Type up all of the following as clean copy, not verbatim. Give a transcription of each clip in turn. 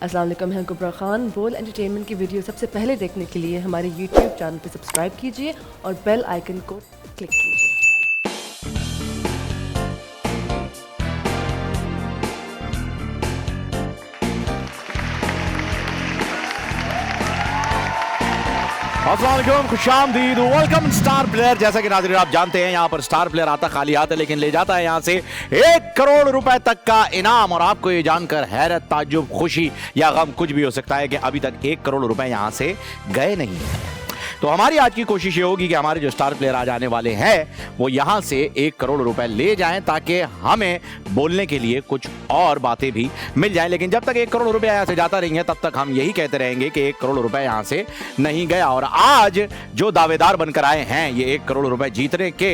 अस्सलाम वालेकुम, मैं कुबरा खान। बोल एंटरटेनमेंट की वीडियो सबसे पहले देखने के लिए हमारे यूट्यूब चैनल पर सब्सक्राइब कीजिए और बेल आइकन को क्लिक कीजिए। अस्सलाम वालेकुम, खुशामदीद, वेलकम स्टार प्लेयर। जैसा कि नाज़रीन आप जानते हैं, यहाँ पर स्टार प्लेयर आता खाली हाथ है लेकिन ले जाता है यहाँ से 1 करोड़ रुपए तक का इनाम। और आपको ये जानकर हैरत, ताज्जुब, खुशी या गम कुछ भी हो सकता है कि अभी तक 1 करोड़ रुपए यहाँ से गए नहीं हैं। तो हमारी आज की कोशिश ये होगी कि हमारे जो स्टार प्लेयर आज आने वाले हैं वो यहाँ से 1 करोड़ रुपए ले जाएं ताकि हमें बोलने के लिए कुछ और बातें भी मिल जाएं। लेकिन जब तक 1 करोड़ रुपए यहाँ से जाता रहेंगे तब तक हम यही कहते रहेंगे कि 1 करोड़ रुपए यहाँ से नहीं गया। और आज जो दावेदार बनकर आए हैं ये 1 करोड़ रुपए जीतने के,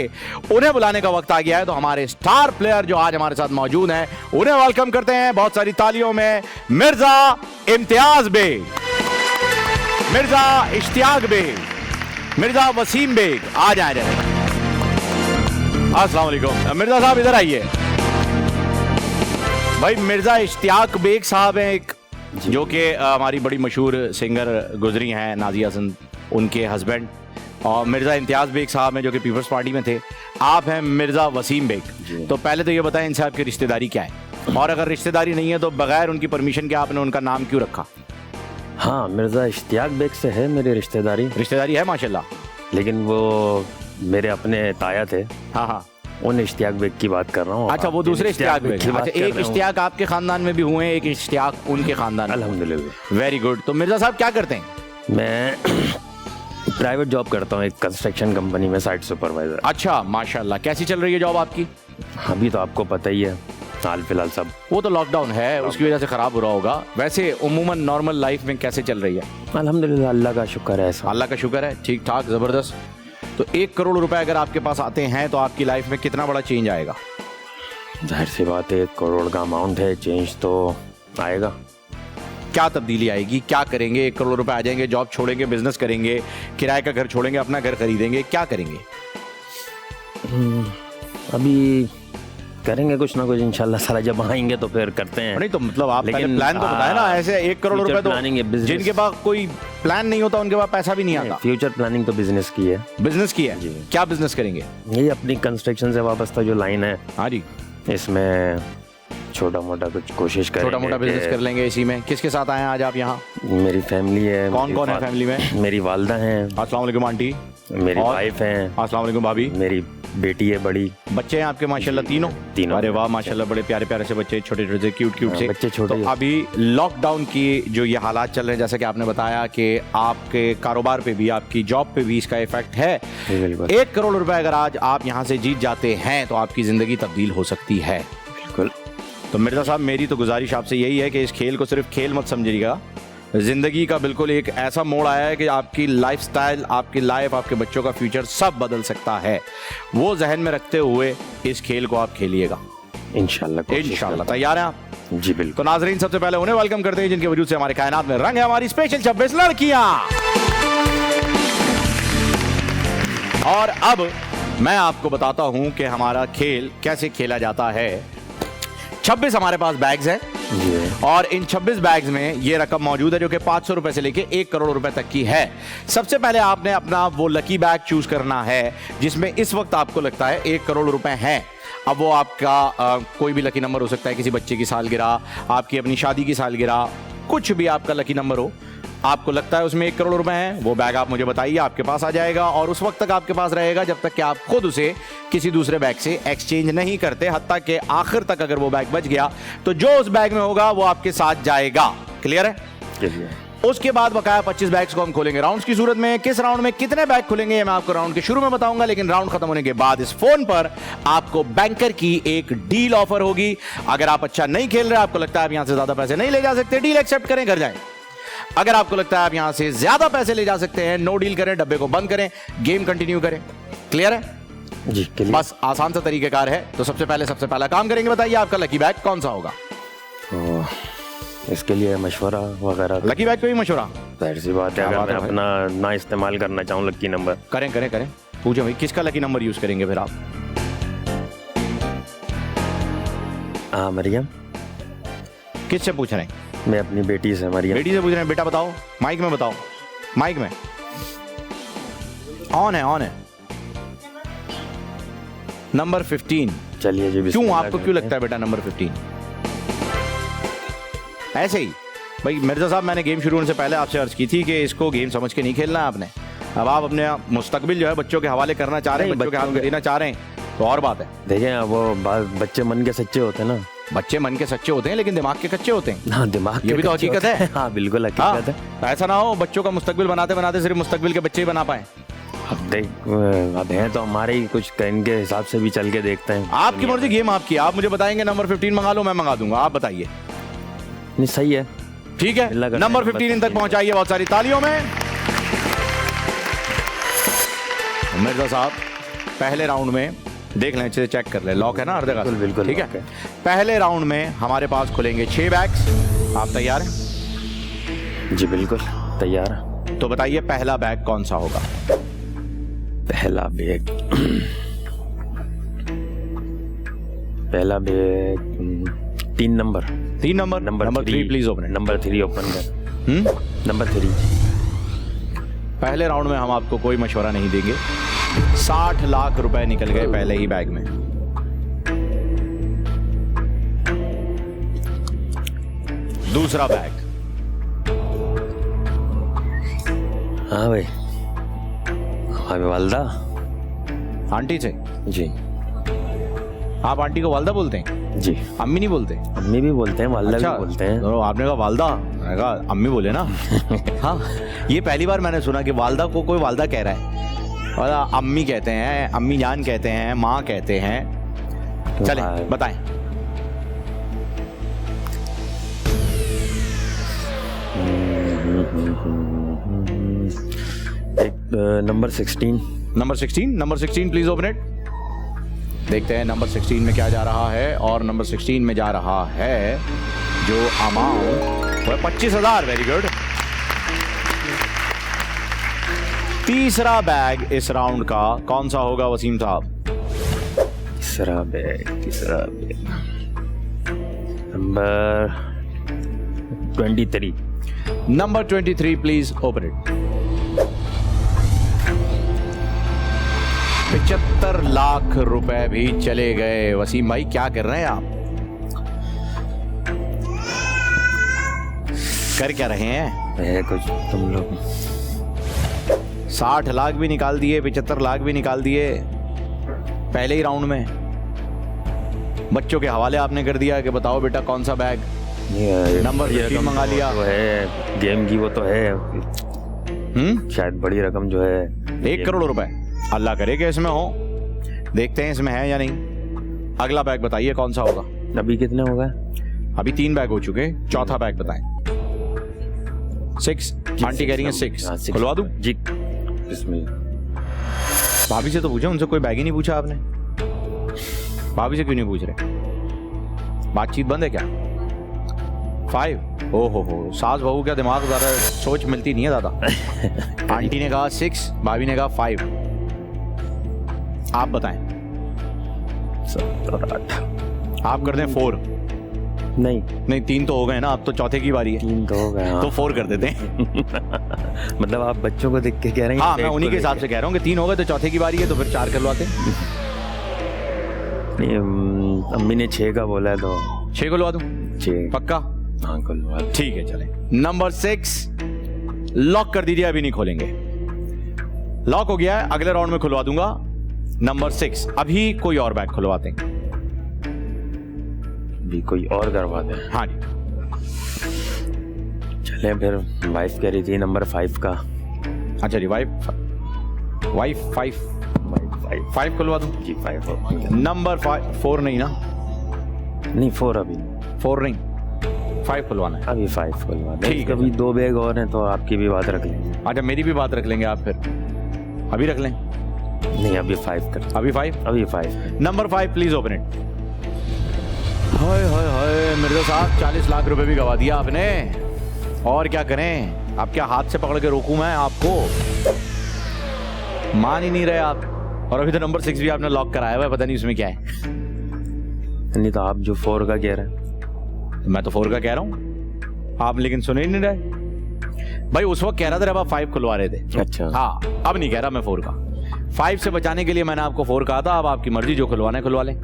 उन्हें बुलाने का वक्त आ गया है। तो हमारे स्टार प्लेयर जो आज हमारे साथ मौजूद हैं उन्हें वेलकम करते हैं बहुत सारी तालियों में। मिर्जा इम्तियाज बेग, मिर्जा इश्तियाक बेग, मिर्जा वसीम बेग, आ जाए। अस्सलाम वालेकुम मिर्जा साहब, इधर आइए। भाई मिर्जा इश्तियाक बेग साहब हैं एक, जो कि हमारी बड़ी मशहूर सिंगर गुजरी हैं नाजिया हसन, उनके हस्बैंड। और मिर्जा इम्तियाज बेग साहब हैं जो कि पीपल्स पार्टी में थे। आप हैं मिर्जा वसीम बेग। तो पहले तो ये बताएं इनसे आपकी रिश्तेदारी क्या है, और अगर रिश्तेदारी नहीं है तो बगैर उनकी परमिशन के आपने उनका नाम क्यों रखा? हाँ, मिर्ज़ा इश्तियाक बेग से है मेरी रिश्तेदारी है माशाल्लाह, लेकिन वो मेरे अपने ताया थे। हाँ हाँ, उन इश्तियाक बेग की बात कर रहा हूँ। अच्छा वो दूसरे इश्तियाक बेग। की बात अच्छा, कर एक रहा हूँ। इश्तियाक आपके खानदान में भी हुए हैं, एक इश्तियाक उनके खानदान में। अल्हम्दुलिल्लाह। Very good. तो मिर्जा साहब क्या करते हैं? मैं प्राइवेट जॉब करता हूँ एक कंस्ट्रक्शन कंपनी में, साइट सुपरवाइजर। अच्छा माशाल्लाह, कैसी चल रही है जॉब आपकी? अभी तो आपको पता ही है, हाल फिलहाल सब वो तो लॉकडाउन है उसकी वजह से खराब हो रहा होगा। वैसे उमूमन नॉर्मल लाइफ में कैसे चल रही है? अल्हम्दुलिल्लाह, अल्लाह का शुक्र है। ऐसा अल्लाह का शुक्र है, ठीक ठाक, ज़बरदस्त। तो 1 करोड़ रुपए अगर आपके पास आते हैं तो आपकी लाइफ में कितना बड़ा चेंज आएगा? जाहिर सी बात है, 1 करोड़ का अमाउंट है, चेंज तो आएगा। क्या तब्दीली आएगी, क्या करेंगे? 1 करोड़ रुपए आ जाएंगे, जॉब छोड़ेंगे, बिजनेस करेंगे, किराए का घर छोड़ेंगे, अपना घर खरीदेंगे, क्या करेंगे? अभी करेंगे कुछ ना कुछ इंशाल्लाह, सारा जब आएंगे तो फिर करते हैं। नहीं तो मतलब आप पहले प्लान तो बताए ना। ऐसे 1 करोड़ रुपए तो जिनके पास कोई प्लान नहीं होता उनके पास पैसा भी नहीं आता। फ्यूचर प्लानिंग तो बिजनेस की है। बिजनेस की है? क्या बिजनेस करेंगे? यही अपनी कंस्ट्रक्शन से वाबस्ता जो लाइन है, हाँ जी, इसमें छोटा मोटा कुछ कोशिश करेंगे। छोटा मोटा बिजनेस कर लेंगे इसी में। किसके साथ आए हैं आज आप यहाँ? मेरी फैमिली है। कौन कौन है फैमिली में? मेरी वालदा हैं। अस्सलाम वालेकुम आंटी। मेरी वाइफ हैं। अस्सलाम वालेकुम भाभी। मेरी बेटी है बड़ी। बच्चे हैं आपके माशाल्लाह? तीनों। अरे वाह माशाल्लाह, बड़े प्यारे प्यारे से बच्चे, छोटे छोटे से, क्यूट क्यूट से बच्चे छोटे। तो अभी लॉकडाउन की जो ये हालात चल रहे हैं, जैसा कि आपने बताया कि आपके कारोबार पे भी, आपकी जॉब पे भी इसका इफेक्ट है। 1 करोड़ रुपए अगर आज आप यहाँ से जीत जाते हैं तो आपकी जिंदगी तब्दील हो सकती है। बिल्कुल। तो मिर्जा साहब, मेरी तो गुजारिश आपसे यही है कि इस खेल को सिर्फ खेल मत समझिएगा। जिंदगी का बिल्कुल एक ऐसा मोड़ आया है कि आपकी लाइफस्टाइल, आपकी लाइफ, आपके बच्चों का फ्यूचर सब बदल सकता है। वो जहन में रखते हुए इस खेल को आप खेलिएगा इंशाल्लाह। तैयार हैं आप? जी बिल्कुल। तो नाजरीन, सबसे पहले उन्हें वेलकम करते हैं जिनके वजूद से हमारे कायनात में रंग है हमारी स्पेशल 26 लड़कियां। और अब मैं आपको बताता हूं कि हमारा खेल कैसे खेला जाता है। 26 हमारे पास बैग्स हैं और इन 26 बैग्स में ये रकम मौजूद है जो कि 500 रुपए से लेके 1 करोड़ रुपए तक की है। सबसे पहले आपने अपना वो लकी बैग चूज करना है जिसमें इस वक्त आपको लगता है 1 करोड़ रुपए हैं। अब वो आपका कोई भी लकी नंबर हो सकता है, किसी बच्चे की सालगिरह, आपकी अपनी शादी की सालगिरह, कुछ भी आपका लकी नंबर हो, आपको लगता है उसमें 1 करोड़ रुपए हैं, वो बैग आप मुझे बताइए, आपके पास आ जाएगा और उस वक्त तक आपके पास रहेगा जब तक कि आप खुद उसे किसी दूसरे बैग से एक्सचेंज नहीं करते। हत्ता कि आखिर तक अगर वो बैग बच गया तो जो उस बैग में होगा वो आपके साथ जाएगा। क्लियर है? उसके बाद बकाया 25 बैग्स को हम खोलेंगे राउंड्स की सूरत में। किस राउंड में कितने बैग खुलेंगे ये मैं आपको राउंड के शुरू में बताऊंगा, लेकिन राउंड खत्म होने के बाद इस फोन पर आपको बैंकर की एक डील ऑफर होगी। अगर आप अच्छा नहीं खेल रहे, आपको लगता है आप यहां से ज्यादा पैसे नहीं ले जा सकते, डील एक्सेप्ट करें, घर जाएं। अगर आपको लगता है आप यहां से ज्यादा पैसे ले जा सकते हैं, नो डील करें, डब्बे को बंद करें, गेम कंटिन्यू करें। क्लियर है? जी क्लियर। बस आसान सा तरीकेकार है। तो सबसे पहला काम करेंगे, बताइए आपका लकी बैग कौन सा होगा? इसके लिए मशवरा वगैरह? लकी बैग पे भी मशवरा? जाहिर सी बात है, अगर मैं अपना ना इस्तेमाल करना चाहूँ लकी नंबर। करें पूछो भाई, किसका लकी नंबर यूज करेंगे फिर आप? मरियम। किससे पूछ रहे हैं? मैं अपनी बेटी से, मरियम। बेटी से पूछ रहे हैं? बेटा बताओ, माइक में बताओ, माइक में। ऑन है, ऑन है। नंबर 15। चलिए जी, क्यों, आपको क्यों लगता है बेटा नंबर 15? ऐसे ही भाई मिर्जा साहब, मैंने गेम शुरू होने से पहले आपसे अर्ज की थी कि इसको गेम समझ के नहीं खेलना है आपने। अब आप अपने मुस्तकबिल जो है बच्चों के हवाले करना चाह रहे हैं, बच्चों के हाथ में देना चाह रहे हैं, तो और बात है। देखिए वो बच्चे मन के सच्चे होते हैं ना। बच्चे मन के सच्चे होते हैं लेकिन दिमाग के कच्चे होते हैं। हाँ, दिमाग ये भी तो हकीकत है। हाँ बिल्कुल हकीकत है। ऐसा ना हो बच्चों का मुस्तकबिल बनाते बनाते सिर्फ मुस्तकबिल के बच्चे ही बना पाए। अब हैं तो हमारे ही कुछ इनके हिसाब से भी चल के देखते हैं। आपकी मर्जी, गेम आपकी। आप मुझे बताएंगे नंबर 15 मंगा लो, मैं मंगा दूंगा। आप बताइए। नहीं सही है, ठीक है। नंबर 15 इन तक पहुंचाइए बहुत सारी तालियों में। मिर्जा साहब पहले राउंड में देख लें, अच्छे से चेक कर लें, लॉक है ना अर्धे का? बिल्कुल, ठीक है। पहले राउंड में हमारे पास खुलेंगे 6 बैग्स। आप तैयार हैं? जी बिल्कुल तैयार। तो बताइए पहला बैग कौन सा होगा? पहला बैग पहला bag 3 number. 3 number. Number 3 please open. Number 3 open कर। नंबर 3। पहले राउंड में हम आपको कोई मशवरा नहीं देंगे। 60 लाख रुपए निकल गए पहले ही बैग में। दूसरा बैग। हाँ भाई, हमारी वालदा। आंटी से? जी। आप आंटी को वालदा बोलते हैं? जी। अम्मी नहीं बोलते? अम्मी भी बोलते हैं, वालदा भी बोलते हैं। तो आपने कहा वालदा, मैंने कहा अम्मी बोले ना। हाँ, ये पहली बार मैंने सुना कि वालदा को कोई वालदा कह रहा है। और अम्मी कहते हैं, अम्मी जान कहते हैं, माँ कहते हैं। चले बताएं। Number 16। Number 16। Number 16 please open it. देखते हैं नंबर 16 में क्या जा रहा है। और नंबर 16 में जा रहा है जो अमाउंट 25,000। Very good. तीसरा बैग इस राउंड का कौन सा होगा वसीम साहब? तीसरा bag number 23। Number 23 please open it. 75 lakh रुपए भी चले गए। वसीम भाई क्या कर रहे हैं आप? कर क्या रहे हैं? कुछ तुम लोग 60 लाख भी निकाल दिए, 75 लाख भी निकाल दिए पहले ही राउंड में। बच्चों के हवाले आपने कर दिया कि बताओ बेटा कौन सा बैग। नंबर 15 मंगा लिया। वो है गेम की, वो तो है। शायद बड़ी रकम जो है 1 करोड़ रुपए। अल्लाह करे कि इसमें हो। देखते हैं इसमें है या नहीं। अगला बैग बताइए कौन सा होगा। अभी कितने हो गए? अभी 3 बैग हो चुके, चौथा बैग बताएं। 6। आंटी कह रही है 6। खुलवा दूं? जी। इसमें भाभी से तो पूछा, उनसे कोई बैग ही नहीं पूछा आपने। भाभी से क्यों नहीं पूछ रहे? बातचीत बंद है क्या? 5। ओहो, सास बहू का दिमाग ज्यादा सोच मिलती नहीं है दादा। आंटी ने कहा 6, भाभी ने कहा 5। आप बताएं। 7 और 8। आप कर दें 4। नहीं 3 तो हो गए ना, अब तो चौथे की बारी है। 3 तो हो गए। तो 4 कर देते हैं। मतलब आप बच्चों को देख के कह रहे हैं? हाँ, मैं उन्हीं के हिसाब से कह रहा हूँ कि 3 हो गए तो चौथे की बारी है, तो फिर 4 करवाते हैं। अम्मी ने 6 का बोला है तो 6 खुलवा दूं? 6 पक्का? हाँ खुलवा। ठीक है चले। नंबर 6 लॉक कर दीजिए, अभी नहीं खोलेंगे। लॉक हो गया है, अगले राउंड में खुलवा दूंगा। नंबर 6। अभी कोई और बैग खुलवाते हैं। भी कोई और करवा दें? हाँ जी। चले फिर। वाइफ कह रही थी नंबर 5 का। अच्छा जी, वाइफ 5 खुलवा दूं? जी 5। नंबर 4 नहीं ना? नहीं 4 अभी 4 नहीं, 5 खुलवाना है। अभी 5 खुलवा दें। ठीक है। कभी 2 बैग और हैं तो आपकी भी बात रख लेंगे। अच्छा, मेरी भी बात रख लेंगे आप फिर? अभी रख लें? नहीं अभी 5 कर। अभी 5? अभी 5। Number 5 please open it. हाय हाय हाय मिर्जा साहब, 40 लाख रुपए भी गवा दिया आपने। और क्या करें? आप क्या हाथ से पकड़ के रोकूं मैं आपको? मान ही नहीं रहे आप। और अभी तो नंबर 6 भी आपने लॉक कराया हुआ है, पता नहीं उसमें क्या है। नहीं तो आप जो 4 का कह रहे हैं मैं तो 4 का कह रहा हूँ, आप लेकिन सुन ही नहीं रहे भाई। उस वक्त कह रहा था जब आप 5 खुलवा रहे थे। अच्छा। हाँ, अब नहीं कह रहा मैं 4 का। 5 से बचाने के लिए मैंने आपको 4 कहा था। अब आपकी मर्जी, जो खुलवाना है खुलवा लें।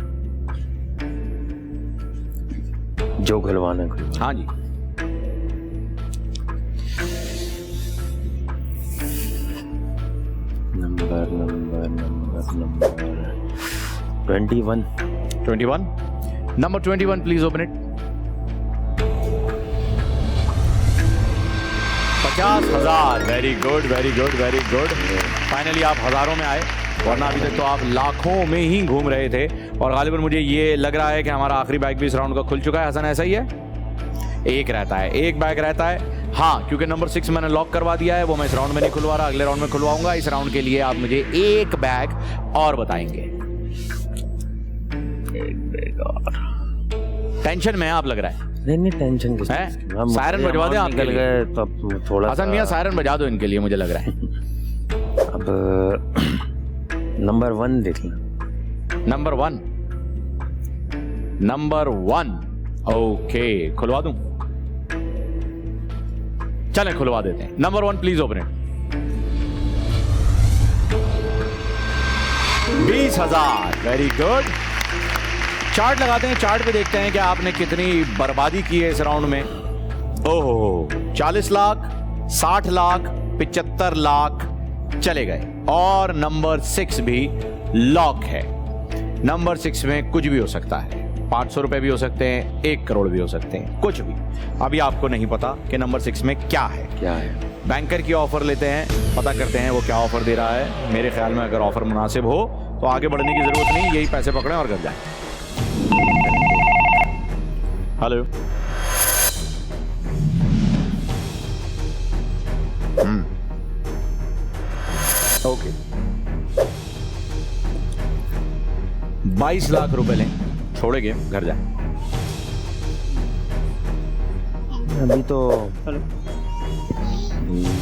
जो खुलवाना है। हाँ जी। Number 21। 21 number 21 please open it. 50,000। Very good very good very good. Finally आप हजारों में आए, वरना अभी तक तो आप लाखों में ही घूम रहे थे। और गालिबन मुझे ये लग रहा है कि हमारा आखिरी बैग भी इस राउंड का खुल चुका है। हसन, ऐसा ही है? एक रहता है, एक बैग रहता है। हाँ, क्योंकि नंबर 6 मैंने लॉक करवा दिया है, वो मैं इस राउंड में नहीं खुलवा रहा, अगले राउंड में खुलवाऊंगा। इस राउंड के लिए आप मुझे एक बैग और बताएंगे। टेंशन में आप लग रहा है। नहीं टेंशन किस है? चीज़ की? सायरन बजवा दें आपके लिए? गए तो अब थोड़ा हसन मियां, सायरन बजा दो इनके लिए, मुझे लग रहा है। अब नंबर 1 देख लें। नंबर 1। नंबर 1 ओके, खुलवा दूं? चलें खुलवा देते हैं। Number 1 please open it. 20,000। Very good. Chart लगाते हैं, चार्ट पे देखते हैं कि आपने कितनी बर्बादी की है इस राउंड में। ओहो, 40 लाख, 60 लाख, 75 लाख चले गए। और नंबर 6 भी लॉक है। नंबर 6 में कुछ भी हो सकता है। 500 रुपए भी हो सकते हैं, 1 करोड़ भी हो सकते हैं, कुछ भी। अभी आपको नहीं पता कि नंबर 6 में क्या है। क्या है? बैंकर की ऑफर लेते हैं, पता करते हैं वो क्या ऑफर दे रहा है। मेरे ख्याल में अगर ऑफर मुनासिब हो तो आगे बढ़ने की जरूरत नहीं, यही पैसे पकड़ें और घर जाएं। हेलो। ओके, 22 लाख रुपए लें, छोड़े गेम, घर जाएं। अभी तो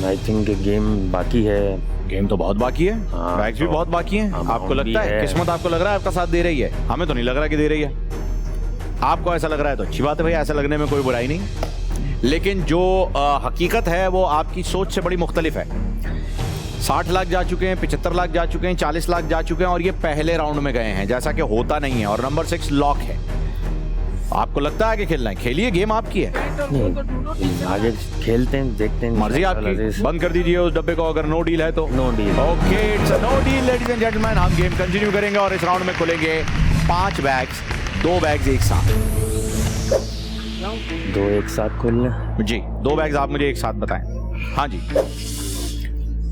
आई थिंक गेम बाकी है। गेम तो बहुत बाकी है, हाँ, बैग्स भी तो बहुत बाकी हैं। आपको लगता है किस्मत आपको लग रहा है आपका साथ दे रही है? हमें तो नहीं लग रहा कि दे रही है। आपको ऐसा लग रहा है तो अच्छी बात है भाई, ऐसा लगने में कोई बुराई नहीं। लेकिन जो हकीकत है वो आपकी सोच से बड़ी मुख्तलिफ है। 60 लाख जा चुके हैं, 75 लाख जा चुके हैं, 40 लाख जा चुके हैं, और ये पहले राउंड में गए हैं, जैसा कि होता नहीं है। और नंबर 6 लॉक है। आपको लगता है कि खेलना है, खेलिए, गेम आपकी है। नहीं, आगे खेलते हैं, देखते हैं। मर्जी आपकी, बंद कर दीजिए उस डब्बे को अगर नो डील है तो। No deal. Okay, it's a no deal ladies and gentleman. हम गेम कंटिन्यू करेंगे और इस राउंड में खुलेंगे 5 बैग्स, 2 बैग्स एक साथ। 2 एक साथ खोलना जी, 2 बैग्स आप मुझे एक साथ बताएं। हाँ जी,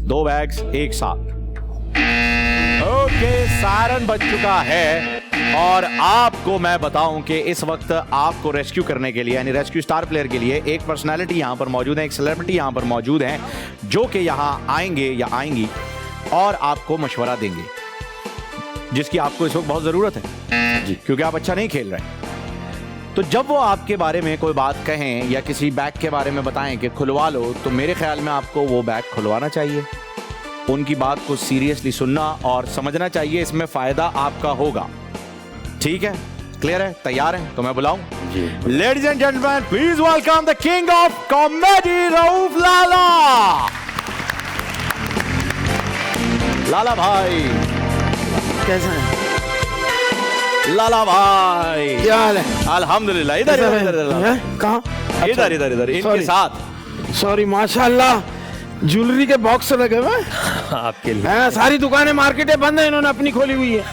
2 बैग्स एक साथ। ओके, सायरन बज चुका है। और आपको मैं बताऊं कि इस वक्त आपको रेस्क्यू करने के लिए, यानी रेस्क्यू स्टार प्लेयर के लिए, एक पर्सनालिटी यहां पर मौजूद है, एक सेलिब्रिटी यहां पर मौजूद है, जो कि यहां आएंगे या आएंगी और आपको मशवरा देंगे, जिसकी आपको इस वक्त बहुत जरूरत है जी, क्योंकि आप अच्छा नहीं खेल रहे। तो जब वो आपके बारे में कोई बात कहें या किसी बैग के बारे में बताएं कि खुलवा लो, तो मेरे ख्याल में आपको वो बैग खुलवाना चाहिए। उनकी बात को सीरियसली सुनना और समझना चाहिए, इसमें फायदा आपका होगा। ठीक है, क्लियर है, तैयार है? तो मैं बुलाऊं? जी। Ladies and gentleman, please welcome the king of comedy, Rauf Lala. Lala भाई कैसा है? लाला भाई क्या हाल है? अल्हम्दुलिल्लाह। इधर इधर इधर कहाँ? इधर इधर इधर इनके Sorry. साथ। सॉरी, माशाल्लाह, ज्वेलरी के बॉक्स लगे हुए आपके लिए। हैं। सारी दुकानें, मार्केटें बंद है, इन्होंने अपनी खोली हुई है।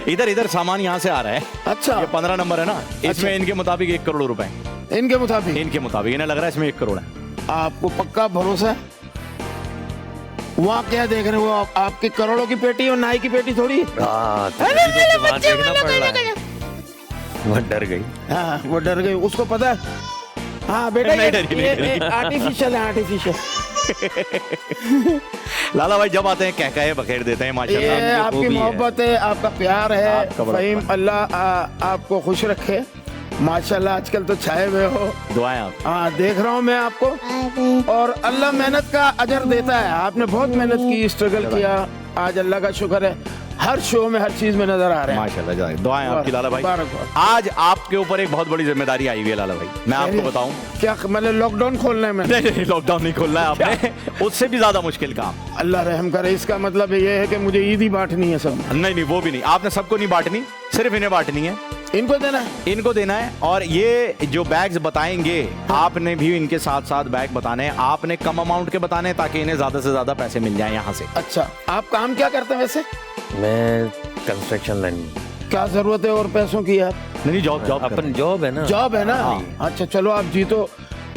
इधर इधर सामान यहाँ से आ रहा है। अच्छा, ये 15 नंबर है ना, इसमें अच्छा। इनके मुताबिक 1 करोड़ रुपए। इनके मुताबिक? इनके मुताबिक इन्हें लग रहा है इसमें 1 करोड़ है। आपको पक्का भरोसा है? वहाँ क्या देख रहे हो? आपकी करोड़ों की पेटी और नाई की पेटी थोड़ी। हाँ, तो अरे, मुझे तो वहाँ देखना पड़ रहा है। वो डर गई। हाँ, वो डर गई, उसको पता है। हाँ बेटा, नहीं डरी, नहीं डरी। ये आर्टिफिशियल है, आर्टिफिशियल। लाला भाई जब आते हैं कह कहे बखेर देते हैं, ये माशाल्लाह। आपकी मोहब्बत है, आपका प्यार है। आपका बड़ा फहीम, प्यार। अल्लाह आपको खुश रखे। माशाल्लाह, आजकल तो छाए हुए हो। दुआएं आप। हाँ, देख रहा हूँ मैं आपको, और अल्लाह मेहनत का अजर देता है। आपने बहुत मेहनत की, स्ट्रगल किया, आज अल्लाह का शुक्र है हर शो में हर चीज में नजर आ रहे हैं। माशाल्लाह, जाए दुआएं आपकी लाला भाई। मुबारक। आज आपके ऊपर एक बहुत बड़ी जिम्मेदारी आई हुई है लाला भाई, मैं आपको बताऊं। क्या मतलब लॉकडाउन खोलना है मैंने? नहीं, लॉकडाउन नहीं खोलना है आपने, उससे भी ज्यादा मुश्किल काम। अल्लाह रहम करे। इसका मतलब ये है कि मुझे ईद ही बांटनी है सब? नहीं, वो भी नहीं, आपने सबको नहीं बांटनी, सिर्फ इन्हें बांटनी है, इनको देना है? इनको देना है। और ये जो बैग्स बताएंगे आपने भी इनके साथ साथ बैग बताने हैं, आपने कम अमाउंट के बताने हैं ताकि इन्हें ज्यादा से ज्यादा पैसे मिल जाएं यहाँ से। अच्छा, आप काम क्या करते हैं वैसे? मैं कंस्ट्रक्शन लाइन में। क्या जरूरत है और पैसों की यार? नहीं, जॉब अपन जॉब है ना। जॉब है ना? हाँ। अच्छा चलो, आप जीतो,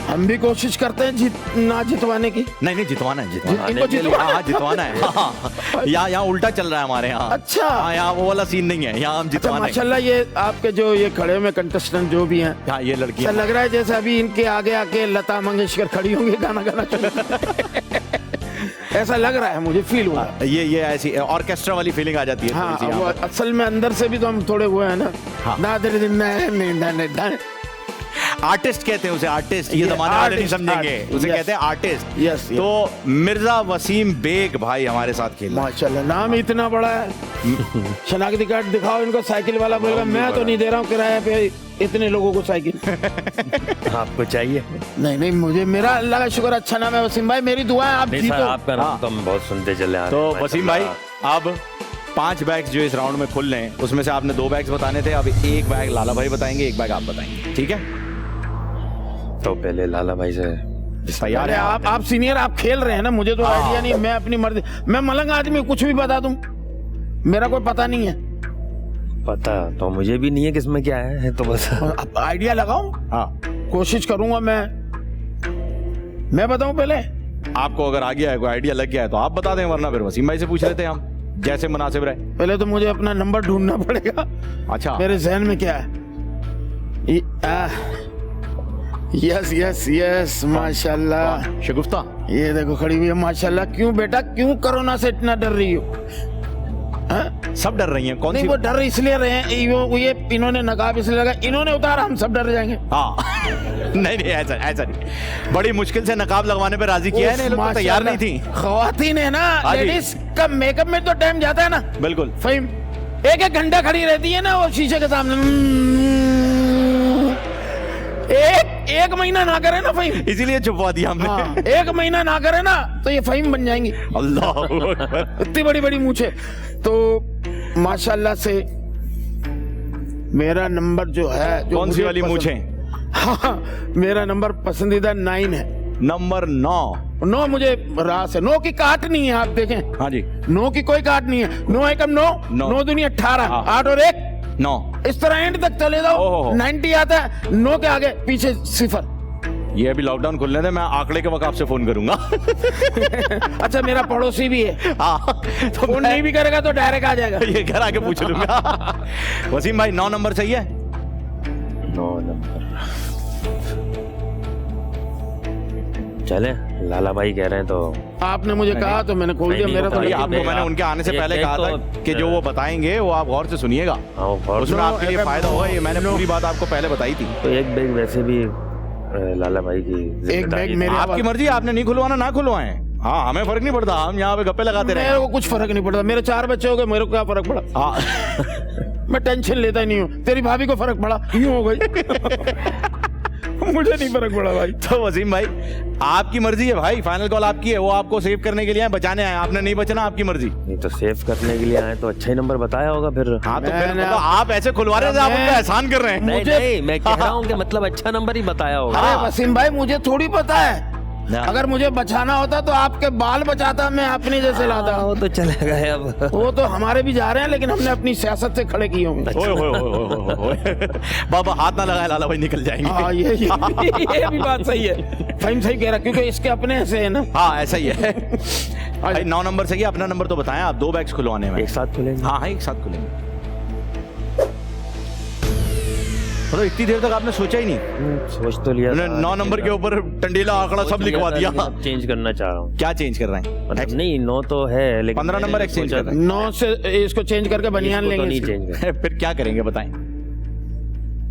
हम भी कोशिश करते हैं ना जितवाने की। नहीं, जितवाना है, इनको जितवाना है। हाँ, जितवाना है। हाँ, यहाँ उल्टा चल रहा है हमारे यहाँ। अच्छा। हाँ, यहाँ वो वाला सीन नहीं है, यहाँ हम अच्छा, जितवाना है। माशाल्लाह ये आपके जो ये खड़े हुए कंटेस्टेंट जो भी हैं, हाँ, ये लड़की ऐसा लग रहा है जैसे अभी इनके आगे आके लता मंगेशकर खड़ी होंगी गाना गाना शुरू। ऐसा लग रहा है, मुझे फील हुआ। ये ऐसी ऑर्केस्ट्रा वाली फीलिंग आ जाती है हाँ, थोड़ी सी वो यहाँ पर। असल में अंदर से भी तो हम थोड़े हुए हैं ना। हाँ। आर्टिस्ट कहते हैं उसे, आर्टिस्ट। ये जमाने वाले नहीं artist, समझेंगे, artist, उसे yes. कहते हैं आर्टिस्ट। Yes, yes. तो मिर्जा वसीम बेग भाई हमारे साथ खेल रहे हैं। माशाल्लाह, नाम इतना बड़ा है। शनाख्ती कार्ड दिखाओ इनको। साइकिल वाला बोलेगा मैं तो नहीं दे रहा हूँ किराए पे इतने लोगों को साइकिल। आपको चाहिए? नहीं, मुझे, मेरा अल्लाह का शुक्र अच्छा नाम है वसीम भाई, मेरी दुआ है आप नहीं सर, जीतो। आपका नाम तो हम बहुत सुनते चले आ रहे तो हैं। वसीम भाई, अब 5 बैग्स जो इस राउंड में खुल रहे हैं उसमें से आपने 2 बैग्स बताने थे, अब एक बैग लाला भाई बताएंगे, एक बैग आप बताएंगे, ठीक है? तो पहले लाला भाई से। तैयार अरे है आप सीनियर, आप खेल रहे हैं ना, मुझे तो आइडिया नहीं है, मैं अपनी मर्जी, मैं मलंग आदमी कुछ भी बता दूं, मेरा कोई पता नहीं है। पता तो मुझे भी नहीं है किसमें क्या है तो बस अब आइडिया लगाऊं? हाँ, कोशिश करूंगा मैं बताऊं पहले? आपको अगर आ गया है, कोई आइडिया लग गया है तो आप बता दें, वरना फिर वसीम भाई से पूछ लेते हैं हम, जैसे मुनासिब रहे। पहले तो मुझे अपना नंबर ढूंढना पड़ेगा। अच्छा, मेरे जहन में क्या है? यस माशाल्लाह। शगुफ्ता, ये देखो खड़ी हुई है माशाल्लाह। क्यों बेटा, क्यों कोरोना से इतना डर रही हो? हाँ? सब डर रही हैं, कौन नहीं, सी? वो डर इसलिए रहे हैं, ये इन्होंने नकाब इसलिए लगा, इन्होंने उतारा, हम सब डर जाएंगे। हाँ। नहीं, ऐसा नहीं, बड़ी मुश्किल से नकाब लगवाने पे राजी किया है ना, ये लोग तो तैयार नहीं थी। ख्वातीन है ना, हाँ जी। लेडीज का मेकअप में तो टाइम जाता है ना। बिल्कुल। फहीम, एक घंटा खड़ी रहती है ना वो शीशे के सामने। एक महीना ना करे ना फहीम, इसीलिए छुपवा दिया हमने। हाँ, 1 महीना ना करे ना तो ये फहीम बन जाएंगी। अल्लाह अकबर। इतनी बड़ी बड़ी मूछे। तो माशाल्लाह से मेरा नंबर जो है, जो कौन सी मुझे वाली पसंद- मूछे? हाँ, मेरा नंबर पसंदीदा 9 है। नंबर 9। 9 मुझे रास है, 9 की काट नहीं है, आप देखें। हाँ जी, 9 की कोई काट नहीं है। 9 एकम 9, 9 दूनी 18, हाँ। 8 और 1 9। इस तरह एंड तक चले जाओ। ओहो। 90 आता है, 9 के आगे पीछे 0। ये अभी लॉकडाउन खुलने दे, मैं आंकड़े के वक्त आपसे फोन करूंगा। अच्छा, मेरा पड़ोसी भी है, हाँ, तो फोन नहीं भी करेगा तो डायरेक्ट आ जाएगा। ये घर आके पूछ लूंगा। वसीम भाई, 9 नंबर सही है? 9 नंबर चले, लाला भाई कह रहे हैं तो आपने मुझे कहा तो मैंने खोल दिया। नहीं, मेरा तो भाई, ये आपको मैं- मैंने उनके आने से ये पहले एक कहा था तो- कि जो वो बताएंगे वो आप गौर से सुनिएगा, हाँ, और उसमें आपके लिए फायदा होगा। ये मैंने पूरी बात आपको पहले बताई थी। तो एक बैग वैसे भी लाला भाई की जिम्मेदारी बैग थी। मेरे- आपकी मर्जी, आपने नहीं खुलवाना ना खुलवाएं। हाँ, हमें फर्क नहीं पड़ता, हम यहाँ पे गप्पे लगाते मेरे रहे। को कुछ फर्क नहीं पड़ता, मेरे 4 बच्चे हो गए, मेरे को क्या फर्क पड़ा? हाँ। मैं टेंशन लेता ही नहीं हूँ। तेरी भाभी को फर्क पड़ा, यूं हो गई। मुझे नहीं फर्क पड़ा भाई। तो वसीम भाई, आपकी मर्जी है भाई, फाइनल कॉल आपकी है। वो आपको सेव करने के लिए आए, बचाने आए, आपने नहीं बचना, आपकी मर्जी। नहीं तो सेव करने के लिए आए तो अच्छा ही नंबर बताया होगा फिर। हाँ, तो फिर मैंने- तो आप ऐसे खुलवा रहे थे, आप उनका एहसान कर रहे हैं। नहीं, मैं कह रहा हूँ कि मतलब अच्छा नंबर ही बताया होगा। अरे वसीम भाई, मुझे थोड़ी पता है, ना। अगर मुझे बचाना होता तो आपके बाल बचाता, मैं अपने जैसे लाता। वो तो चले गए अब। वो तो हमारे भी जा रहे हैं, लेकिन हमने अपनी सियासत से खड़े किए होंगे। ओए ओए ओए ओए ओए। बाबा हाथ ना लगाए, लाला भाई निकल जाएंगे। हाँ, ये भी बात सही है। फहीम सही कह रहा, क्योंकि इसके अपने ऐसे है ना। हाँ, ऐसा ही है। भाई 9 नंबर सही है, अपना नंबर तो बताएं आप। 2 बैग्स खुलवाने में एक साथ खुलेंगे। हाँ, एक साथ खुलेंगे। मतलब इतनी देर तक आपने सोचा ही नहीं? सोच तो लिया था, 9 नंबर के ऊपर टंडीला आंकड़ा सब लिखवा दिया। चेंज करना चाह रहा हूँ। क्या चेंज कर रहे हैं? मतलब नहीं, 9 तो है लेकिन 15 नंबर मैंने एक्सचेंज सोचा कर रहे हैं। 9 से इसको चेंज करके बनियान इसको तो लेंगे नहीं इसके। चेंज कर। फिर क्या करेंगे बताएं?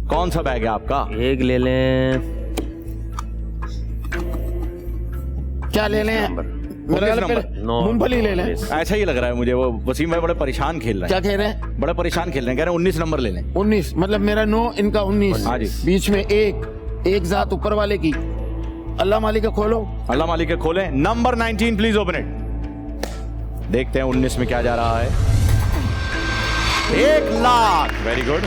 कौन सा बैग है आपका? एक ले लें। क्या ले लें? नंबर मेरा ख्याल है नंबर। पहले नौ, मूंगफली ले लें। ऐसा ही लग रहा है मुझे, वो वसीम भाई बड़े परेशान खेल रहे क्या हैं, कह रहे हैं? बड़े परेशान खेल रहे हैं, कह रहे हैं 19 नंबर ले लें। 19 मतलब मेरा 9, इनका 19। हाँ जी। बीच में एक जात ऊपर वाले की। अल्लाह मालिक का खोलो। अल्लाह मालिक के खोलें। Number 19 please open it. देखते हैं 19 में क्या जा रहा है। 1 लाख, वेरी गुड,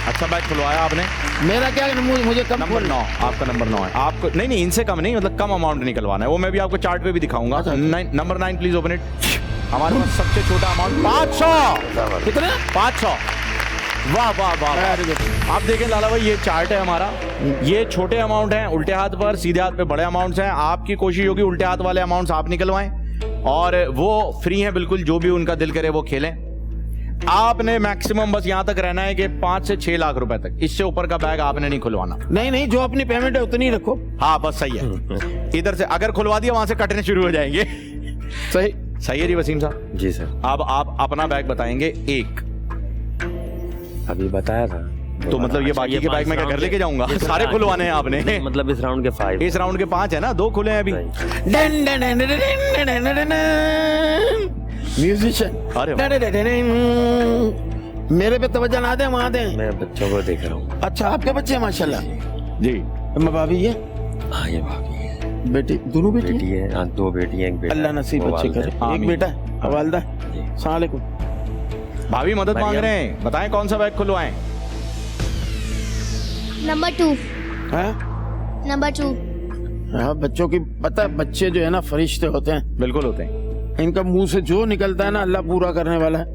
अच्छा बैग खुलवाया आपने। मेरा क्या मुझे कम नंबर 9, आपका नंबर 9 है। आपको नहीं इनसे कम नहीं, मतलब कम अमाउंट निकलवाना है, वो मैं भी आपको चार्ट पे भी दिखाऊंगा। अच्छा। Number 9 please open it. हमारे पास सबसे छोटा अमाउंट 500। कितना? 500। वाह वाह वाह वाह। Very good। आप देखें लाला भाई, ये चार्ट है हमारा, ये छोटे अमाउंट हैं उल्टे हाथ पर, सीधे हाथ पे बड़े अमाउंट्स हैं। आपकी कोशिश होगी उल्टे हाथ वाले अमाउंट्स आप निकलवाएं, और वो फ्री हैं बिल्कुल, जो भी उनका दिल करे वो खेलें। आपने मैक्सिमम बस यहां तक रहना है कि 5 से 6 लाख रुपए तक, इससे ऊपर का बैग आपने नहीं खुलवाना। नहीं, जो अपनी पेमेंट है उतनी ही रखो। हाँ बस सही है। इधर से अगर खुलवा दिया वहां से कटने शुरू हो जाएंगे। सही। सही है जी वसीम साहब। जी सर, अब आप अपना बैग बताएंगे 1। अभी बताया था। तो मतलब ये अच्छा, बाकी के बैग में क्या घर लेके जाऊंगा? ये सारे खुलवाने हैं आपने। मतलब इस राउंड के 5। इस राउंड के 5 है ना, 2 खुले हैं अभी। म्यूजिशियन। अरे मेरे पे तवज्जो ना दे, वहां दे। मैं बच्चों को देख रहा हूँ। अच्छा, आपके बच्चे हैं माशाल्लाह। जी। अम्मा भाभी ये हाँ, ये भाभी है, बेटी, दोनों बेटी बेटी है। हाँ, 2 बेटी है, एक बेटा। अल्लाह नसीब वो अच्छे वालिद करे। है। एक आमीन। बेटा है, वालिदा। अस्सलाम वालेकुम। भाभी मदद मांग मरियम। रहे हैं, बताएं कौन सा बैग खुलवाएं। नंबर 2। हाँ नंबर 2। हाँ, बच्चों की पता है, बच्चे जो है ना फरिश्ते होते हैं। बिल्कुल होते हैं। इनका मुंह से जो निकलता है ना अल्लाह पूरा करने वाला है।